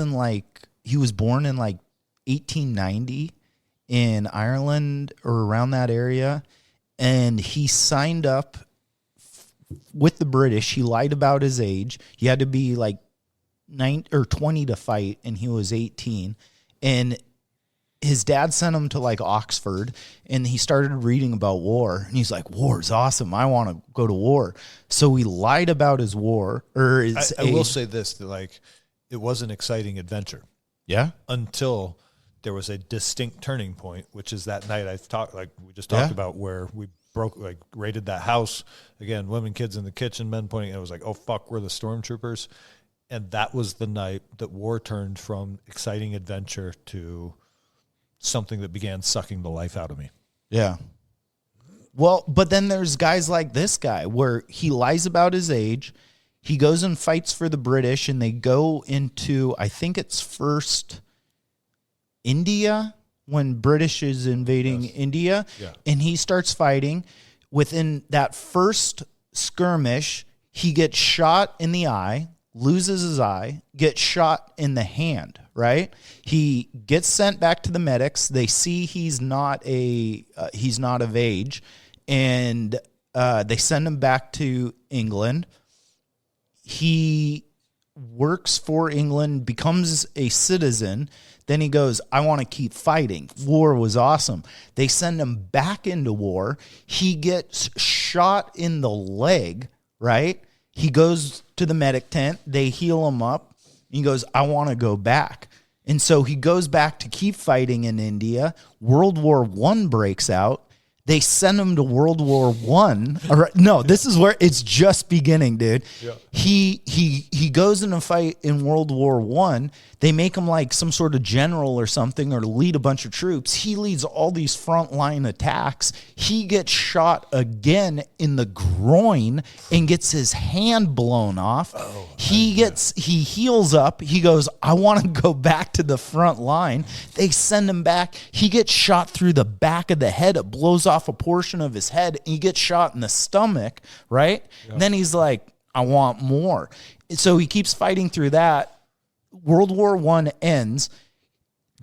he was born in 1890 in Ireland or around that area, and he signed up with the British. He lied about his age. He had to be 9 or 20 to fight, and he was 18. And his dad sent him to Oxford, and he started reading about war. And he's like, war's awesome. I want to go to war. So he lied about his war or his I will say this, that it was an exciting adventure. Yeah. Until there was a distinct turning point, which is that night we just talked about, where we raided that house. Again, women, kids in the kitchen, men pointing, and it was like, oh fuck, we're the stormtroopers. And that was the night that war turned from exciting adventure to something that began sucking the life out of me. Yeah. Well, but then there's guys like this guy where he lies about his age. He goes and fights for the British, and they go into, I think it's first India, when British is invading India. Yeah. And he starts fighting. Within that first skirmish, he gets shot in the eye, loses his eye, gets shot in the hand, right? He gets sent back to the medics. They see he's not of age, and they send him back to England. He works for England, becomes a citizen. Then he goes, I want to keep fighting. War was awesome. They send him back into war. He gets shot in the leg, right? He goes to the medic tent. They heal him up. He goes, I want to go back. And so he goes back to keep fighting in India. World War I breaks out. They send him to World War One. No, this is where it's just beginning, dude. Yeah. He goes in a fight in World War One. They make him like some sort of general or something, or to lead a bunch of troops. He leads all these frontline attacks. He gets shot again in the groin and gets his hand blown off. Oh, he heals up. He goes, I want to go back to the front line. They send him back. He gets shot through the back of the head. It blows off a portion of his head. He gets shot in the stomach, right? Yeah. Then he's like, I want more. So he keeps fighting through that. World War I ends.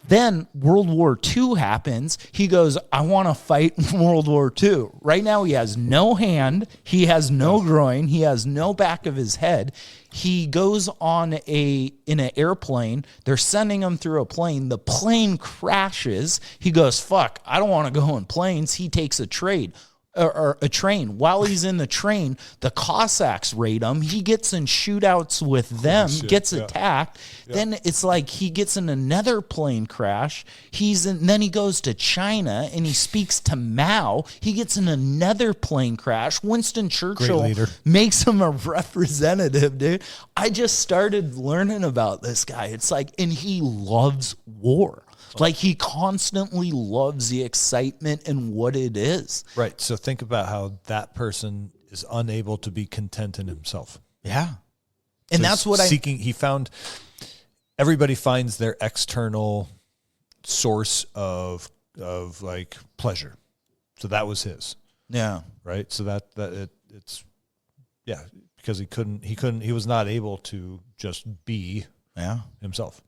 Then World War II happens. He goes, I want to fight in World War II. Right now he has no hand. He has no groin. He has no back of his head. He goes in an airplane. They're sending him through a plane. The plane crashes. He goes, fuck, I don't want to go in planes. He takes a train. While he's in the train, the Cossacks raid him. He gets in shootouts with them, gets attacked. Yeah. Then it's like he gets in another plane crash. Then he goes to China and he speaks to Mao. He gets in another plane crash. Winston Churchill makes him a representative, dude. I just started learning about this guy. It's like, and he loves war. Like, he constantly loves the excitement and what it is. Right. So think about how that person is unable to be content in himself. Yeah. And so that's what he found, everybody finds their external source of like pleasure. So that was his. Yeah. Right. So it's because he was not able to just be himself.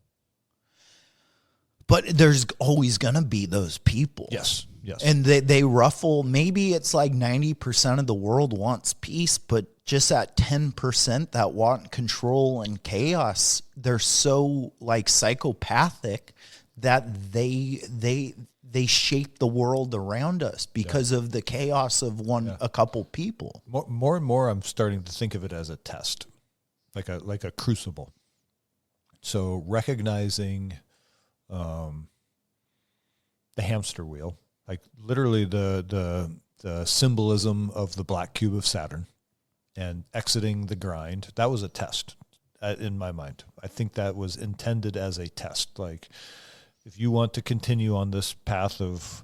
But there's always going to be those people. Yes. And they ruffle. Maybe it's like 90% of the world wants peace, but just that 10% that want control and chaos, they're so like psychopathic that they shape the world around us because of the chaos of a couple people. More and more, I'm starting to think of it as a test, like a crucible. So recognizing the hamster wheel, like literally the symbolism of the black cube of Saturn, and exiting the grind. That was a test in my mind. I think that was intended as a test. Like, if you want to continue on this path of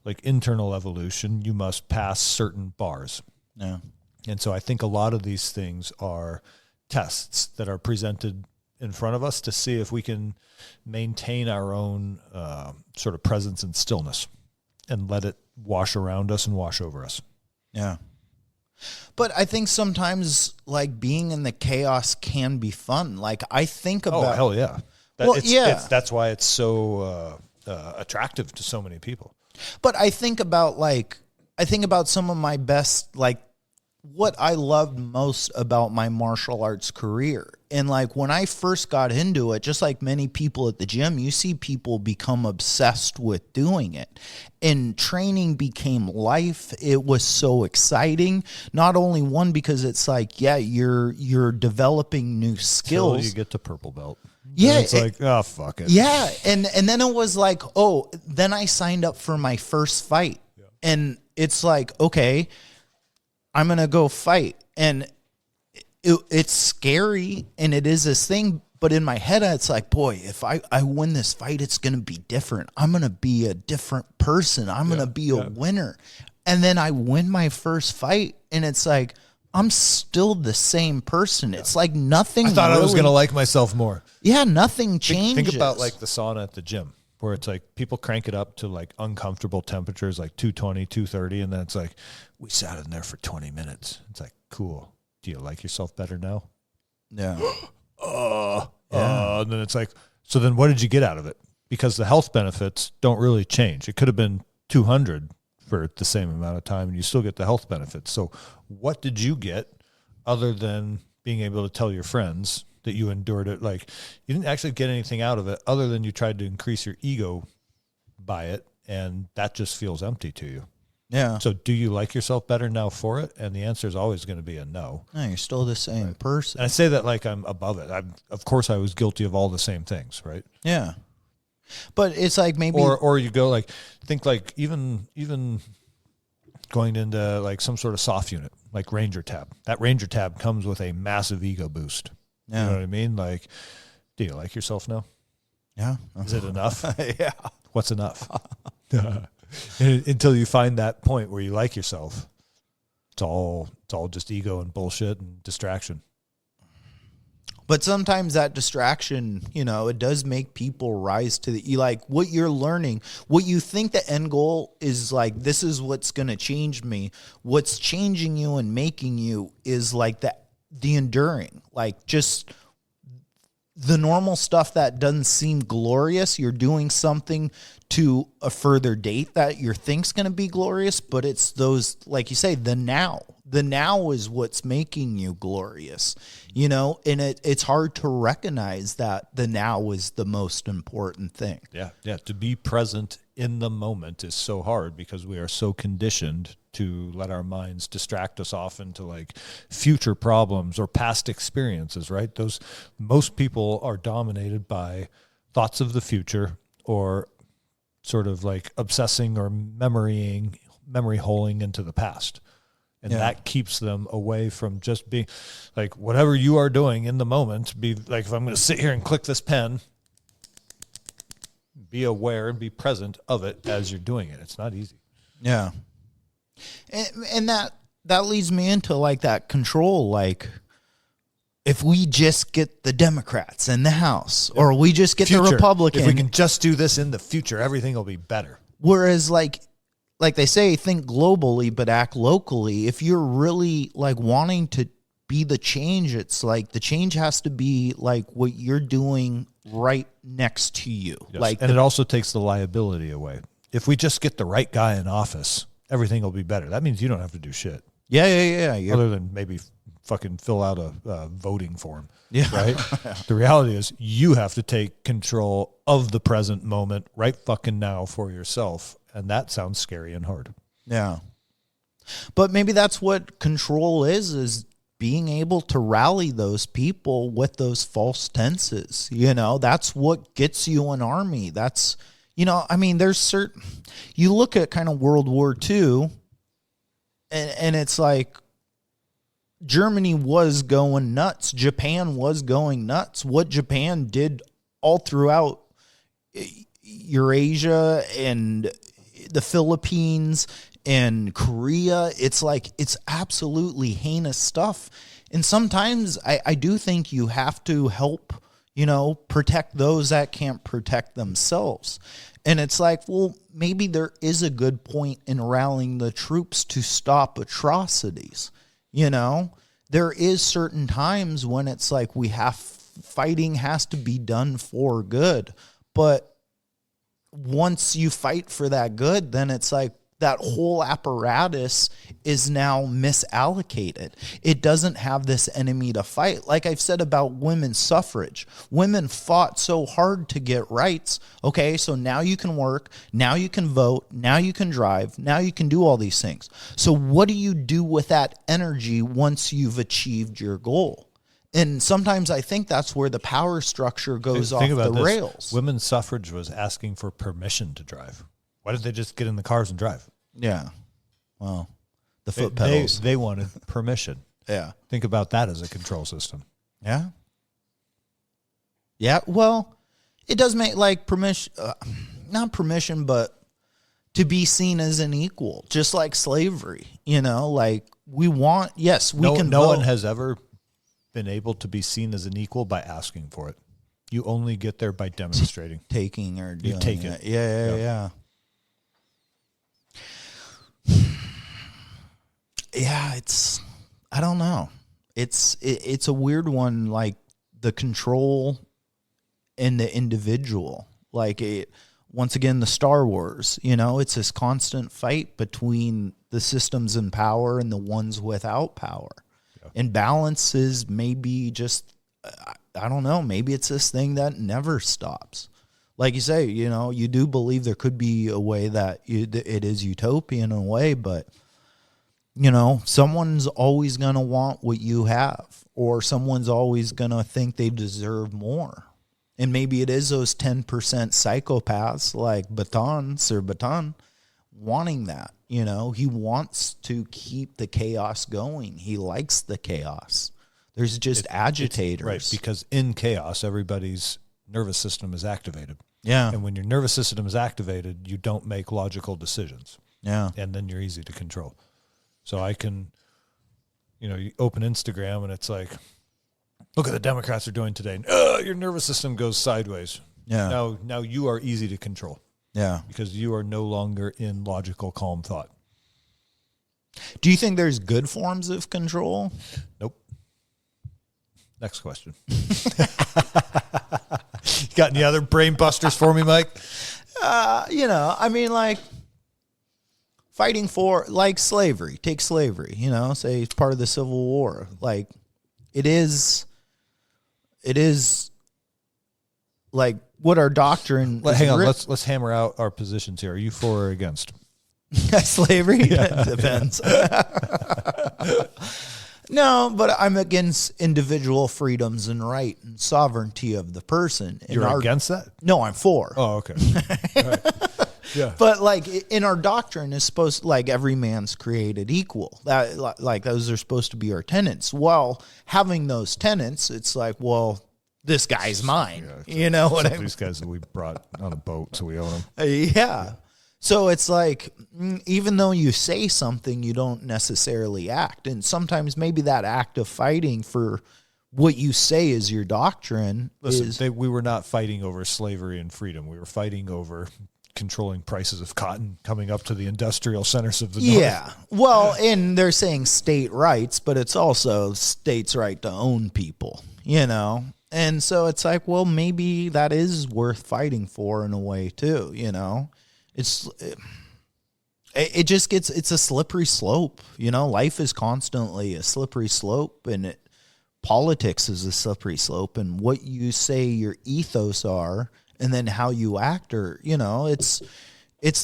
like internal evolution, you must pass certain bars. Yeah. And so I think a lot of these things are tests that are presented in front of us to see if we can maintain our own sort of presence and stillness and let it wash around us and wash over us. Yeah. But I think sometimes like being in the chaos can be fun. Like I think about... Oh, hell yeah. That's why it's so attractive to so many people. But I think about some of my best, like what I loved most about my martial arts career. And like when I first got into it, just like many people at the gym, you see people become obsessed with doing it. And training became life. It was so exciting. Not only because it's like, you're developing new skills. Until you get to purple belt. Yeah. And it's like, oh, fuck it. Yeah. And then it was like, then I signed up for my first fight. Yeah. And it's like, okay, I'm going to go fight. And it's scary, and it is this thing. But in my head, it's like, boy, if I win this fight, it's going to be different. I'm going to be a different person. I'm going to be a winner. And then I win my first fight, and it's like, I'm still the same person. Yeah. It's like nothing. I thought I was going to like myself more. Yeah, nothing changes. Think about like the sauna at the gym, where it's like people crank it up to like uncomfortable temperatures, like 220, 230. And then it's like, we sat in there for 20 minutes. It's like, cool. Do you like yourself better now? Yeah. And then it's like, so then what did you get out of it? Because the health benefits don't really change. It could have been 200 for the same amount of time and you still get the health benefits. So what did you get other than being able to tell your friends that you endured it? Like, you didn't actually get anything out of it other than you tried to increase your ego by it, and that just feels empty to you. Yeah. So do you like yourself better now for it? And the answer is always going to be a no. No, you're still the same person. And I say that like I'm above it. Of course I was guilty of all the same things, right? Yeah. But it's like maybe... Or you go like, think like even going into like some sort of soft unit, like Ranger Tab. That Ranger Tab comes with a massive ego boost. Yeah. You know what I mean? Like, do you like yourself now? Yeah. Is it enough? Yeah. What's enough? Until you find that point where you like yourself, it's all just ego and bullshit and distraction. But sometimes that distraction, it does make people rise to like what you're learning, what you think the end goal is, like, this is what's going to change me. What's changing you and making you is like the enduring, like just the normal stuff that doesn't seem glorious. You're doing something to a further date that you think's going to be glorious, but it's those, like you say, the now. The now is what's making you glorious, and it's hard to recognize that the now is the most important thing. Yeah. To be present in the moment is so hard because we are so conditioned to let our minds distract us off into like future problems or past experiences, right? Most people are dominated by thoughts of the future or sort of like obsessing or memory holing into the past. And that keeps them away from just being like, whatever you are doing in the moment, be like, if I'm going to sit here and click this pen, be aware and be present of it as you're doing it. It's not easy. Yeah. And that leads me into like that control, like if we just get the Democrats in the House or we just get the Republicans. If we can just do this in the future, everything will be better. Whereas like they say, think globally, but act locally. If you're really like wanting to be the change, it's like the change has to be like what you're doing right next to you. Yes. Like, and it also takes the liability away. If we just get the right guy in office, everything will be better. That means you don't have to do shit. Yeah. Other than maybe fucking fill out a voting form. Yeah. Right? The reality is you have to take control of the present moment right fucking now for yourself. And that sounds scary and hard. Yeah. But maybe that's what control is being able to rally those people with those false tenses. That's what gets you an army. That's, there's certain, you look at kind of World War II and it's like Germany was going nuts. Japan was going nuts. What Japan did all throughout Eurasia and the Philippines and Korea, it's absolutely heinous stuff. And sometimes I do think you have to help, protect those that can't protect themselves. And it's like, well, maybe there is a good point in rallying the troops to stop atrocities. There is certain times when it's like fighting has to be done for good. But once you fight for that good, then it's like that whole apparatus is now misallocated. It doesn't have this enemy to fight. Like I've said about women's suffrage, women fought so hard to get rights. Okay, so now you can work, now you can vote, now you can drive, now you can do all these things. So what do you do with that energy once you've achieved your goal? And sometimes I think that's where the power structure goes off the rails. Women's suffrage was asking for permission to drive. Why didn't they just get in the cars and drive? Yeah. Well, the foot pedals. They wanted permission. Yeah. Think about that as a control system. Yeah. Yeah. Well, it does make like permission, not permission, but to be seen as an equal, just like slavery. Like we want, yes, we can. No one has ever been able to be seen as an equal by asking for it. You only get there by demonstrating. Taking or doing you take it. Yeah. Yeah, I don't know. It's a weird one, like the control in the individual. Like once again, the Star Wars, it's this constant fight between the systems in power and the ones without power. Yeah. And balance is maybe just, I don't know, maybe it's this thing that never stops. Like you say, you do believe there could be a way that it is utopian in a way, but someone's always going to want what you have, or someone's always going to think they deserve more. And maybe it is those 10% psychopaths like Baton, wanting that. You know, he wants to keep the chaos going. He likes the chaos. There's just agitators. Right, because in chaos, everybody's nervous system is activated. Yeah. And when your nervous system is activated, you don't make logical decisions. Yeah. And then you're easy to control. So I can, you open Instagram and it's like, look at the Democrats are doing today. Your nervous system goes sideways. Yeah. Now you are easy to control. Yeah. Because you are no longer in logical, calm thought. Do you think there's good forms of control? Nope. Next question. Got any other brain busters for me, Mike? I mean, like fighting for, like slavery. Take slavery, say it's part of the Civil War. Like it is like what our doctrine. Hang on, let's hammer out our positions here. Are you for or against? Slavery? Yeah. Depends. No, but I'm against individual freedoms and right and sovereignty of the person. You're against that? No, I'm for. Oh, okay. All right. Yeah. But like in our doctrine is supposed, like every man's created equal. That like those are supposed to be our tenets. Well, having those tenets, it's like, well, this guy's mine. Yeah, you know what I mean? These guys that we brought on a boat, so we own them. Yeah. So it's like, even though you say something, you don't necessarily act. And sometimes maybe that act of fighting for what you say is your doctrine. Listen, we were not fighting over slavery and freedom. We were fighting over controlling prices of cotton coming up to the industrial centers of the North. Yeah. Well, and they're saying state rights, but it's also states' right to own people, And so it's like, well, maybe that is worth fighting for in a way too, It just gets, it's a slippery slope. Life is constantly a slippery slope, and politics is a slippery slope, and what you say your ethos are and then how you act, or, it's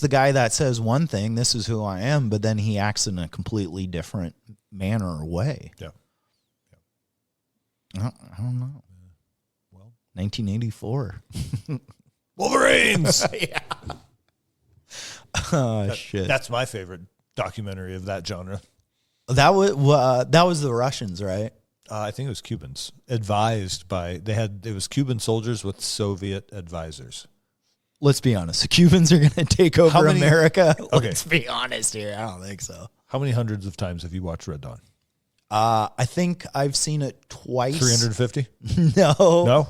the guy that says one thing, this is who I am, but then he acts in a completely different manner or way. Yeah. I don't know. Well, 1984. Wolverines! Yeah. Oh, shit. That's my favorite documentary of that genre. That was the Russians, right? I think it was Cubans, advised by, it was Cuban soldiers with Soviet advisors. Let's be honest. The Cubans are going to take over America. Okay. Let's be honest here. I don't think so. How many hundreds of times have you watched Red Dawn? I think I've seen it twice. 350? No.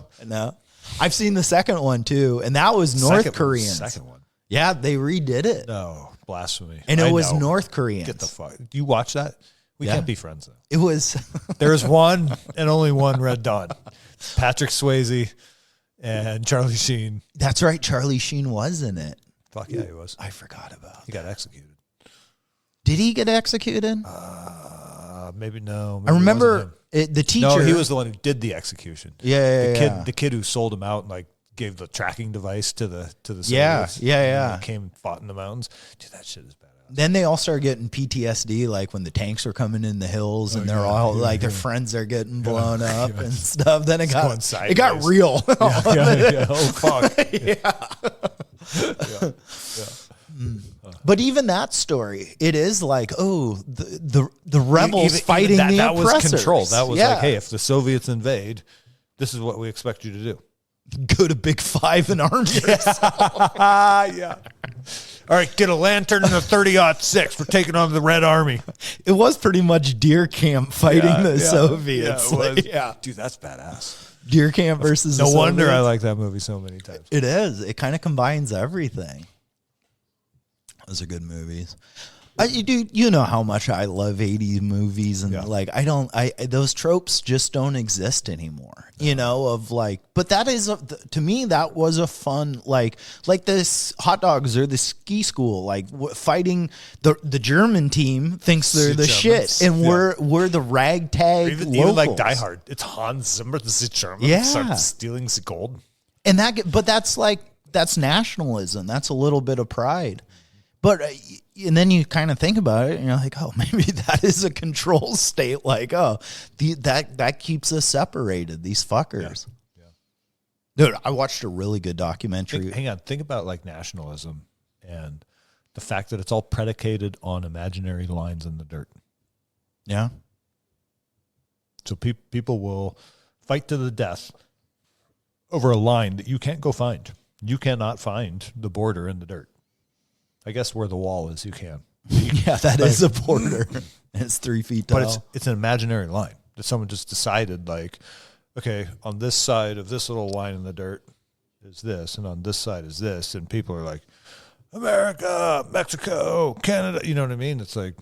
I've seen the second one too, and that was North Koreans. Second one. Yeah, they redid it. No, blasphemy. And it was North Koreans. Get the fuck. Do you watch that? We can't be friends though. It was. There's one and only one Red Dawn. Patrick Swayze and Charlie Sheen. That's right. Charlie Sheen was in it. Fuck yeah, he was. I forgot about. He got executed. Did he get executed? Maybe no. Maybe I remember the teacher. No, he was the one who did the execution. Yeah, the kid who sold him out and like gave the tracking device to the Soviets. Yeah. And came and fought in the mountains. Dude, that shit is badass. Then they all started getting PTSD, like when the tanks were coming in the hills, and they're all like their friends are getting blown up and stuff. Then it got real. Oh fuck. Yeah. But even that story, it is like, the rebels fighting the that oppressors. Was control. That was like, hey, if the Soviets invade, this is what we expect you to do. Go to Big Five and arm yourself. Yeah. All right, get a lantern and a 30-06. We're taking on the Red Army. It was pretty much deer camp fighting the Soviets. Dude, that's badass. Deer camp versus no the wonder Soviets. I like that movie so many times. It is. It kind of combines everything. Those are good movies. You know how much I love 80s movies, and those tropes just don't exist anymore, but that is, to me, that was a fun, like this hot dogs or the ski school, like fighting the German team thinks they're the shit, and we're the ragtag locals. Even like Die Hard. It's Hans Zimmer, the German, starts stealing the gold. And that's nationalism. That's a little bit of pride. But and then you kind of think about it, and you're like, oh, maybe that is a control state. Like, that keeps us separated. These fuckers. Yeah. Dude, I watched a really good documentary. Hang on, think about like nationalism and the fact that it's all predicated on imaginary lines in the dirt. Yeah. So people will fight to the death over a line that you can't go find. You cannot find the border in the dirt. I guess where the wall is, you can. Yeah, that is a border. It's 3 feet tall. But it's an imaginary line that someone just decided, like, okay, on this side of this little line in the dirt is this, and on this side is this, and people are like, America, Mexico, Canada. You know what I mean? It's like,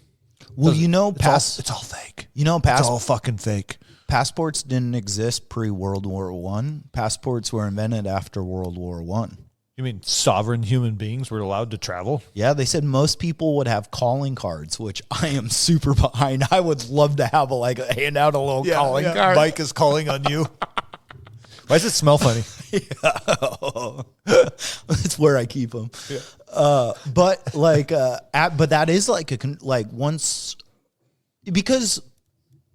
well, it's all fake. It's all fucking fake. Passports didn't exist pre-World War I. Passports were invented after World War I. You mean sovereign human beings were allowed to travel? Yeah, they said most people would have calling cards, which I am super behind. I would love to have hand out a little calling card. Mike is calling on you. Why does it smell funny? It's where I keep them. Yeah. But that is because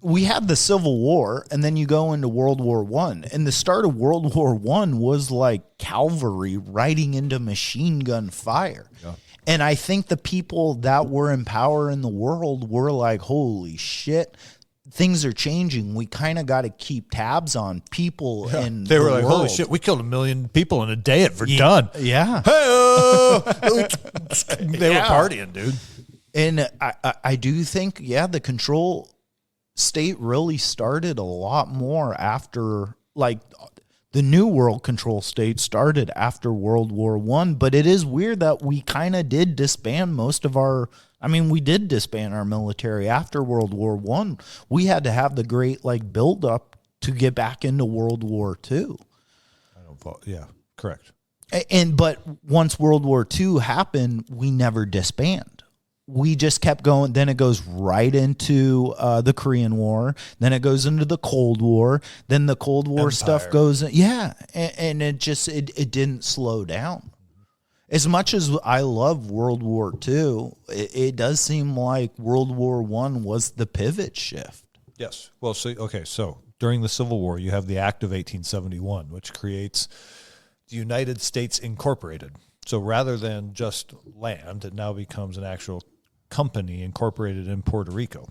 we had the Civil War, and then you go into World War I. And the start of World War I was like cavalry riding into machine gun fire. Yeah. And I think the people that were in power in the world were like, holy shit, things are changing. We kind of got to keep tabs on people in They were the like, world. holy shit, we killed 1 million people in a day at Verdun. Yeah. They were partying, dude. And I do think, the control state really started a lot more after, like, the New World control state started after World War I. But it is weird that we kind of did disband we did disband our military after World War I. We had to have the great, build up to get back into World War II. Yeah, correct. But once World War II happened, we never disbanded. We just kept going. Then it goes right into the Korean War. Then it goes into the Cold War. Then the Cold War stuff goes. Yeah. And it just, it didn't slow down. As much as I love World War II, it does seem like World War I was the pivot shift. Yes. Well, so during the Civil War, you have the Act of 1871, which creates the United States Incorporated. So rather than just land, it now becomes an actual company incorporated in Puerto Rico.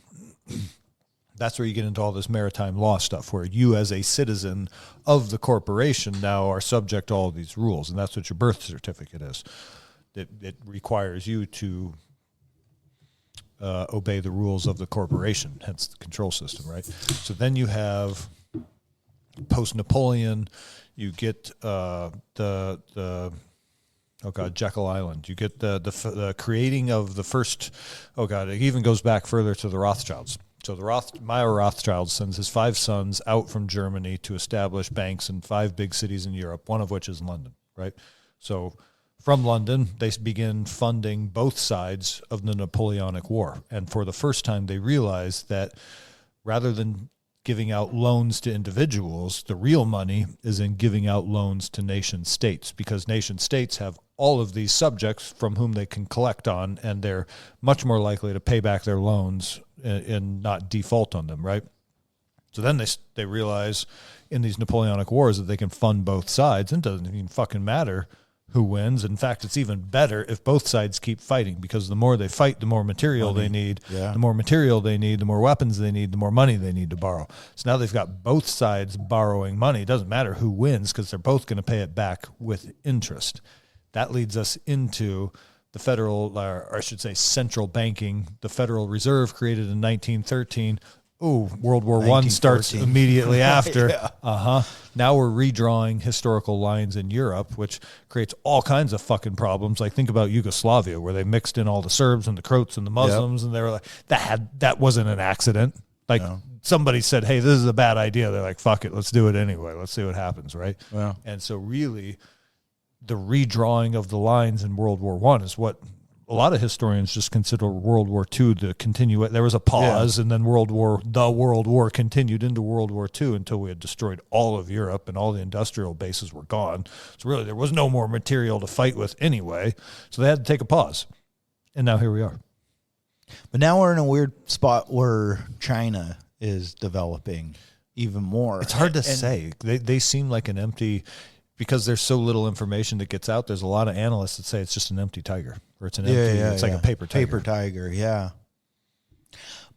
That's where you get into all this maritime law stuff, where you as a citizen of the corporation now are subject to all of these rules, and that's what your birth certificate is. It requires you to obey the rules of the corporation, hence the control system, right? So then you have post-Napoleon, you get Jekyll Island. You get the creating of the first, it even goes back further to the Rothschilds. So Meyer Rothschild sends his 5 sons out from Germany to establish banks in 5 big cities in Europe, one of which is London, right? So from London, they begin funding both sides of the Napoleonic War. And for the first time, they realized that rather than giving out loans to individuals, the real money is in giving out loans to nation states, because nation states have all of these subjects from whom they can collect on, and they're much more likely to pay back their loans and not default on them, right? So then they realize in these Napoleonic Wars that they can fund both sides, and it doesn't even fucking matter who wins. In fact, it's even better if both sides keep fighting, because the more they fight, the more material they need. Yeah. The more material they need, the more weapons they need, the more money they need to borrow. So now they've got both sides borrowing money. It doesn't matter who wins, because they're both going to pay it back with interest. That leads us into the federal, or I should say central banking, the Federal Reserve, created in 1913. World War I starts immediately after. Yeah. Now we're redrawing historical lines in Europe, which creates all kinds of fucking problems. Like, think about Yugoslavia, where they mixed in all the Serbs and the Croats and the Muslims, and they were like, that wasn't an accident. Like, somebody said, hey, this is a bad idea. They're like, fuck it, let's do it anyway. Let's see what happens, right? Yeah. And so really, the redrawing of the lines in World War I is what a lot of historians just consider World War II to continue. There was a pause, and then World War continued into World War II until we had destroyed all of Europe and all the industrial bases were gone. So really, there was no more material to fight with anyway. So they had to take a pause, and now here we are. But now we're in a weird spot where China is developing even more. It's hard to say. They seem like an empty. because there's so little information that gets out, there's a lot of analysts that say it's just an empty tiger, or it's an empty, it's like a paper tiger. Paper tiger, yeah.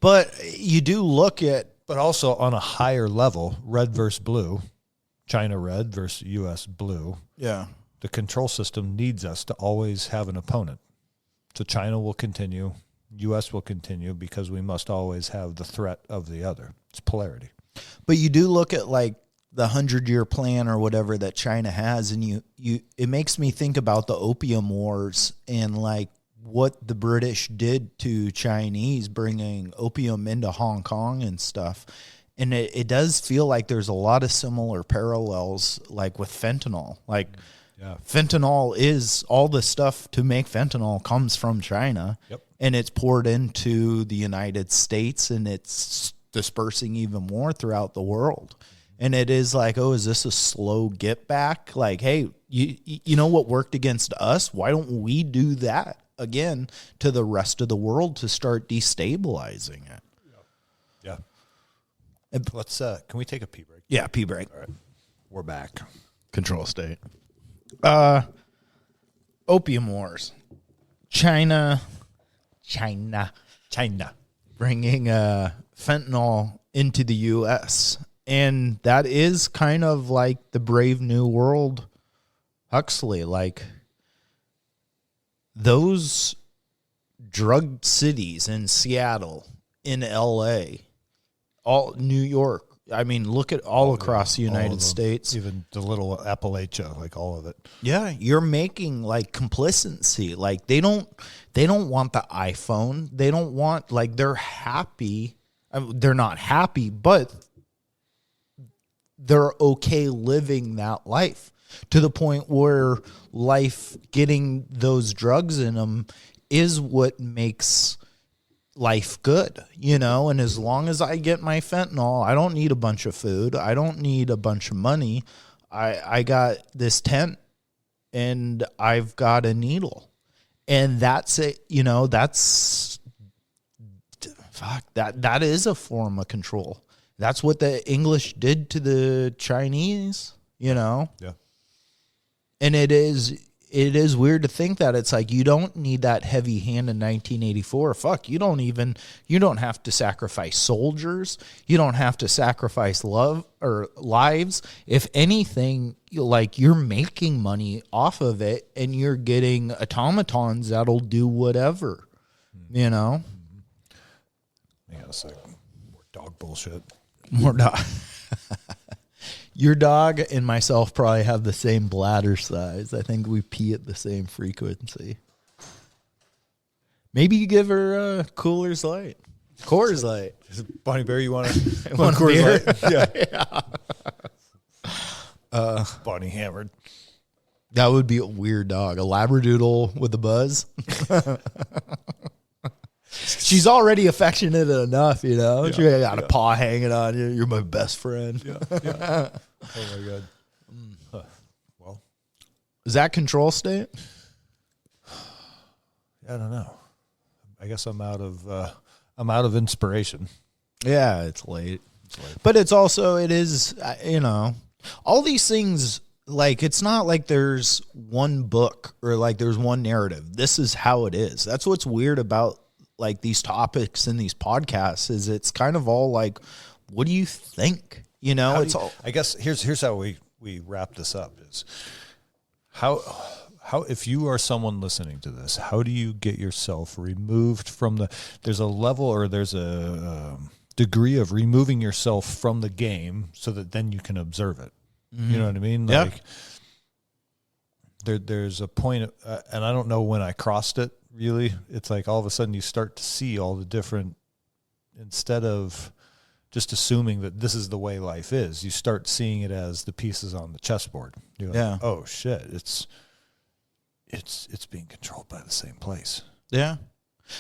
But you do look at... But also on a higher level, red versus blue, China red versus U.S. blue. Yeah. The control system needs us to always have an opponent. So China will continue, U.S. will continue, because we must always have the threat of the other. It's polarity. But you do look at like the 100-year plan or whatever that China has, and it makes me think about the Opium Wars and like what the British did to Chinese, bringing opium into Hong Kong and stuff. And it does feel like there's a lot of similar parallels, like with fentanyl. Like, fentanyl is all the stuff to make fentanyl comes from China. Yep. And it's poured into the United States, and it's dispersing even more throughout the world. And it is like, oh, is this a slow get back? Like, hey, you know what worked against us? Why don't we do that again to the rest of the world to start destabilizing it? Yeah. Let's can we take a pee break? Yeah, pee break. All right. We're back. Control state. Opium Wars. China bringing fentanyl into the U.S. And that is kind of like the Brave New World Huxley. Like, those drug cities in Seattle, in L.A., all New York. I mean, look at all across the United States. Even the little Appalachia, like all of it. Yeah, you're making like complacency. Like they don't want the iPhone. They don't want, like, they're happy. They're not happy, but they're okay living that life to the point where life, getting those drugs in them, is what makes life good, you know. And as long as I get my fentanyl, I don't need a bunch of food. I don't need a bunch of money. I got this tent and I've got a needle, and that's it. You know, that's that is a form of control. That's what the English did to the Chinese, you know? Yeah. And it is weird to think that it's like, you don't need that heavy hand in 1984. Fuck, you don't have to sacrifice soldiers. You don't have to sacrifice love or lives. If anything, like, you're making money off of it, and you're getting automatons that'll do whatever, you know? Hang on a second. More dog bullshit. More dog. Your dog and myself probably have the same bladder size. I think we pee at the same frequency. Maybe you give her a Coors Light. Coors Light. Bonnie Bear, you want to want Coors beer? Light? Yeah. Bonnie hammered. That would be a weird dog. A Labradoodle with a buzz. She's already affectionate enough, you know. She got a paw hanging on you. You're my best friend. Yeah. Oh my god. Well, is that control state? I don't know. I guess I'm out of inspiration. Yeah, it's late. But it is, you know, all these things. Like, it's not like there's one book or like there's one narrative. This is how it is. That's what's weird about, like, these topics in these podcasts, is it's kind of all like, what do you think? You know, I guess here's how we wrap this up is how if you are someone listening to this, how do you get yourself removed from there's a level, or there's a degree of removing yourself from the game so that then you can observe it. Mm-hmm. You know what I mean? Like, there's a point, and I don't know when I crossed it. Really, it's like all of a sudden you start to see all the different, instead of just assuming that this is the way life is, you start seeing it as the pieces on the chessboard. You're like, oh shit, it's being controlled by the same place. Yeah.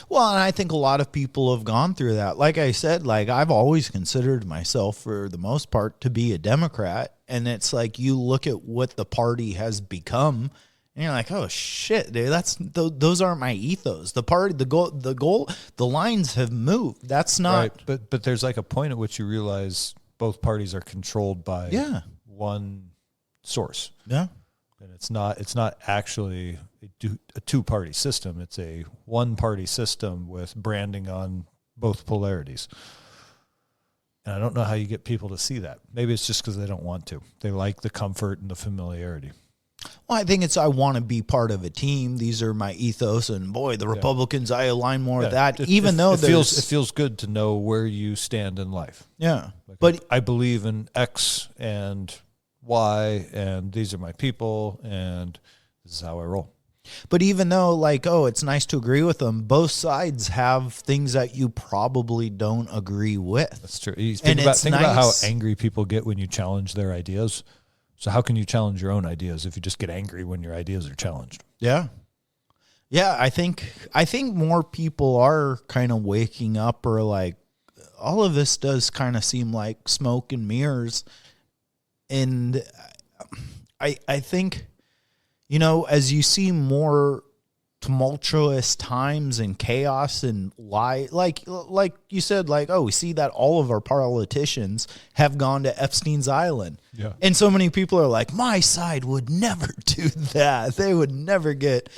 Well, and I think a lot of people have gone through that. Like I said, like, I've always considered myself, for the most part, to be a Democrat. And it's like, you look at what the party has become, and you're like, oh shit, dude, those aren't my ethos. The party, the goal, the lines have moved. That's not right. But there's like a point at which you realize both parties are controlled by one source. Yeah. And it's not actually a two-party system. It's a one-party system with branding on both polarities. And I don't know how you get people to see that. Maybe it's just because they don't want to. They like the comfort and the familiarity. Well, I think I want to be part of a team. These are my ethos, and boy, the Republicans, I align more with that. It feels good to know where you stand in life. Yeah, like but I believe in X and Y, and these are my people, and this is how I roll. But even though, like, oh, it's nice to agree with them, both sides have things that you probably don't agree with. That's true. Think about how angry people get when you challenge their ideas. So how can you challenge your own ideas if you just get angry when your ideas are challenged? Yeah. Yeah, I think more people are kind of waking up, or like all of this does kind of seem like smoke and mirrors. And I think, you know, as you see more tumultuous times and chaos and like you said, like, oh, we see that all of our politicians have gone to Epstein's Island. Yeah. And so many people are like, my side would never do that. They would never get.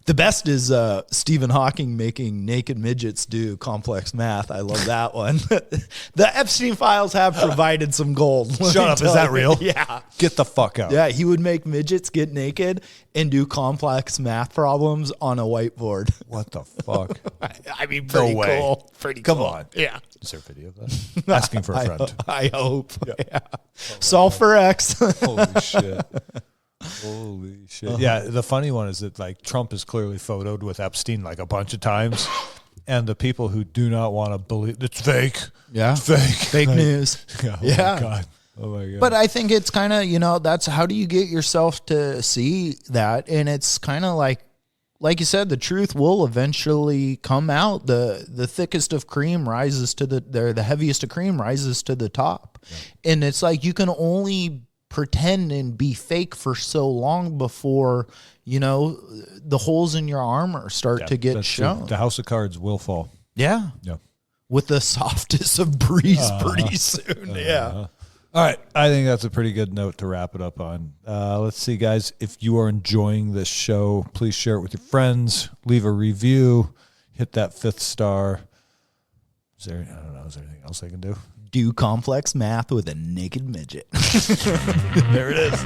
The best is Stephen Hawking making naked midgets do complex math. I love that one. The Epstein files have provided some gold. Shut up. Is that real? Yeah. Get the fuck out. Yeah, he would make midgets get naked and do complex math problems on a whiteboard. What the fuck? I mean, pretty cool. Pretty Come cool. on. Yeah. Is there a video of that? Asking for a friend. I hope. Yeah. Solve for X. Holy shit. Holy shit. Yeah, the funny one is that, like, Trump is clearly photoed with Epstein like a bunch of times, and the people who do not want to believe it's fake. Yeah. It's fake. Fake news. Yeah. Oh Yeah. my God. Oh my God. But I think it's kind of, you know, that's how do you get yourself to see that? And it's kind of like you said, the truth will eventually come out. The thickest of cream rises to the heaviest of cream rises to the top. Yeah. And it's like, you can only pretend and be fake for so long before, you know, the holes in your armor start to get shown. True. The house of cards will fall. Yeah. Yeah. With the softest of breeze pretty soon. Yeah. All right. I think that's a pretty good note to wrap it up on. Let's see, guys. If you are enjoying this show, please share it with your friends. Leave a review. Hit that 5th star. Is there anything else I can do? Do complex math with a naked midget. There it is.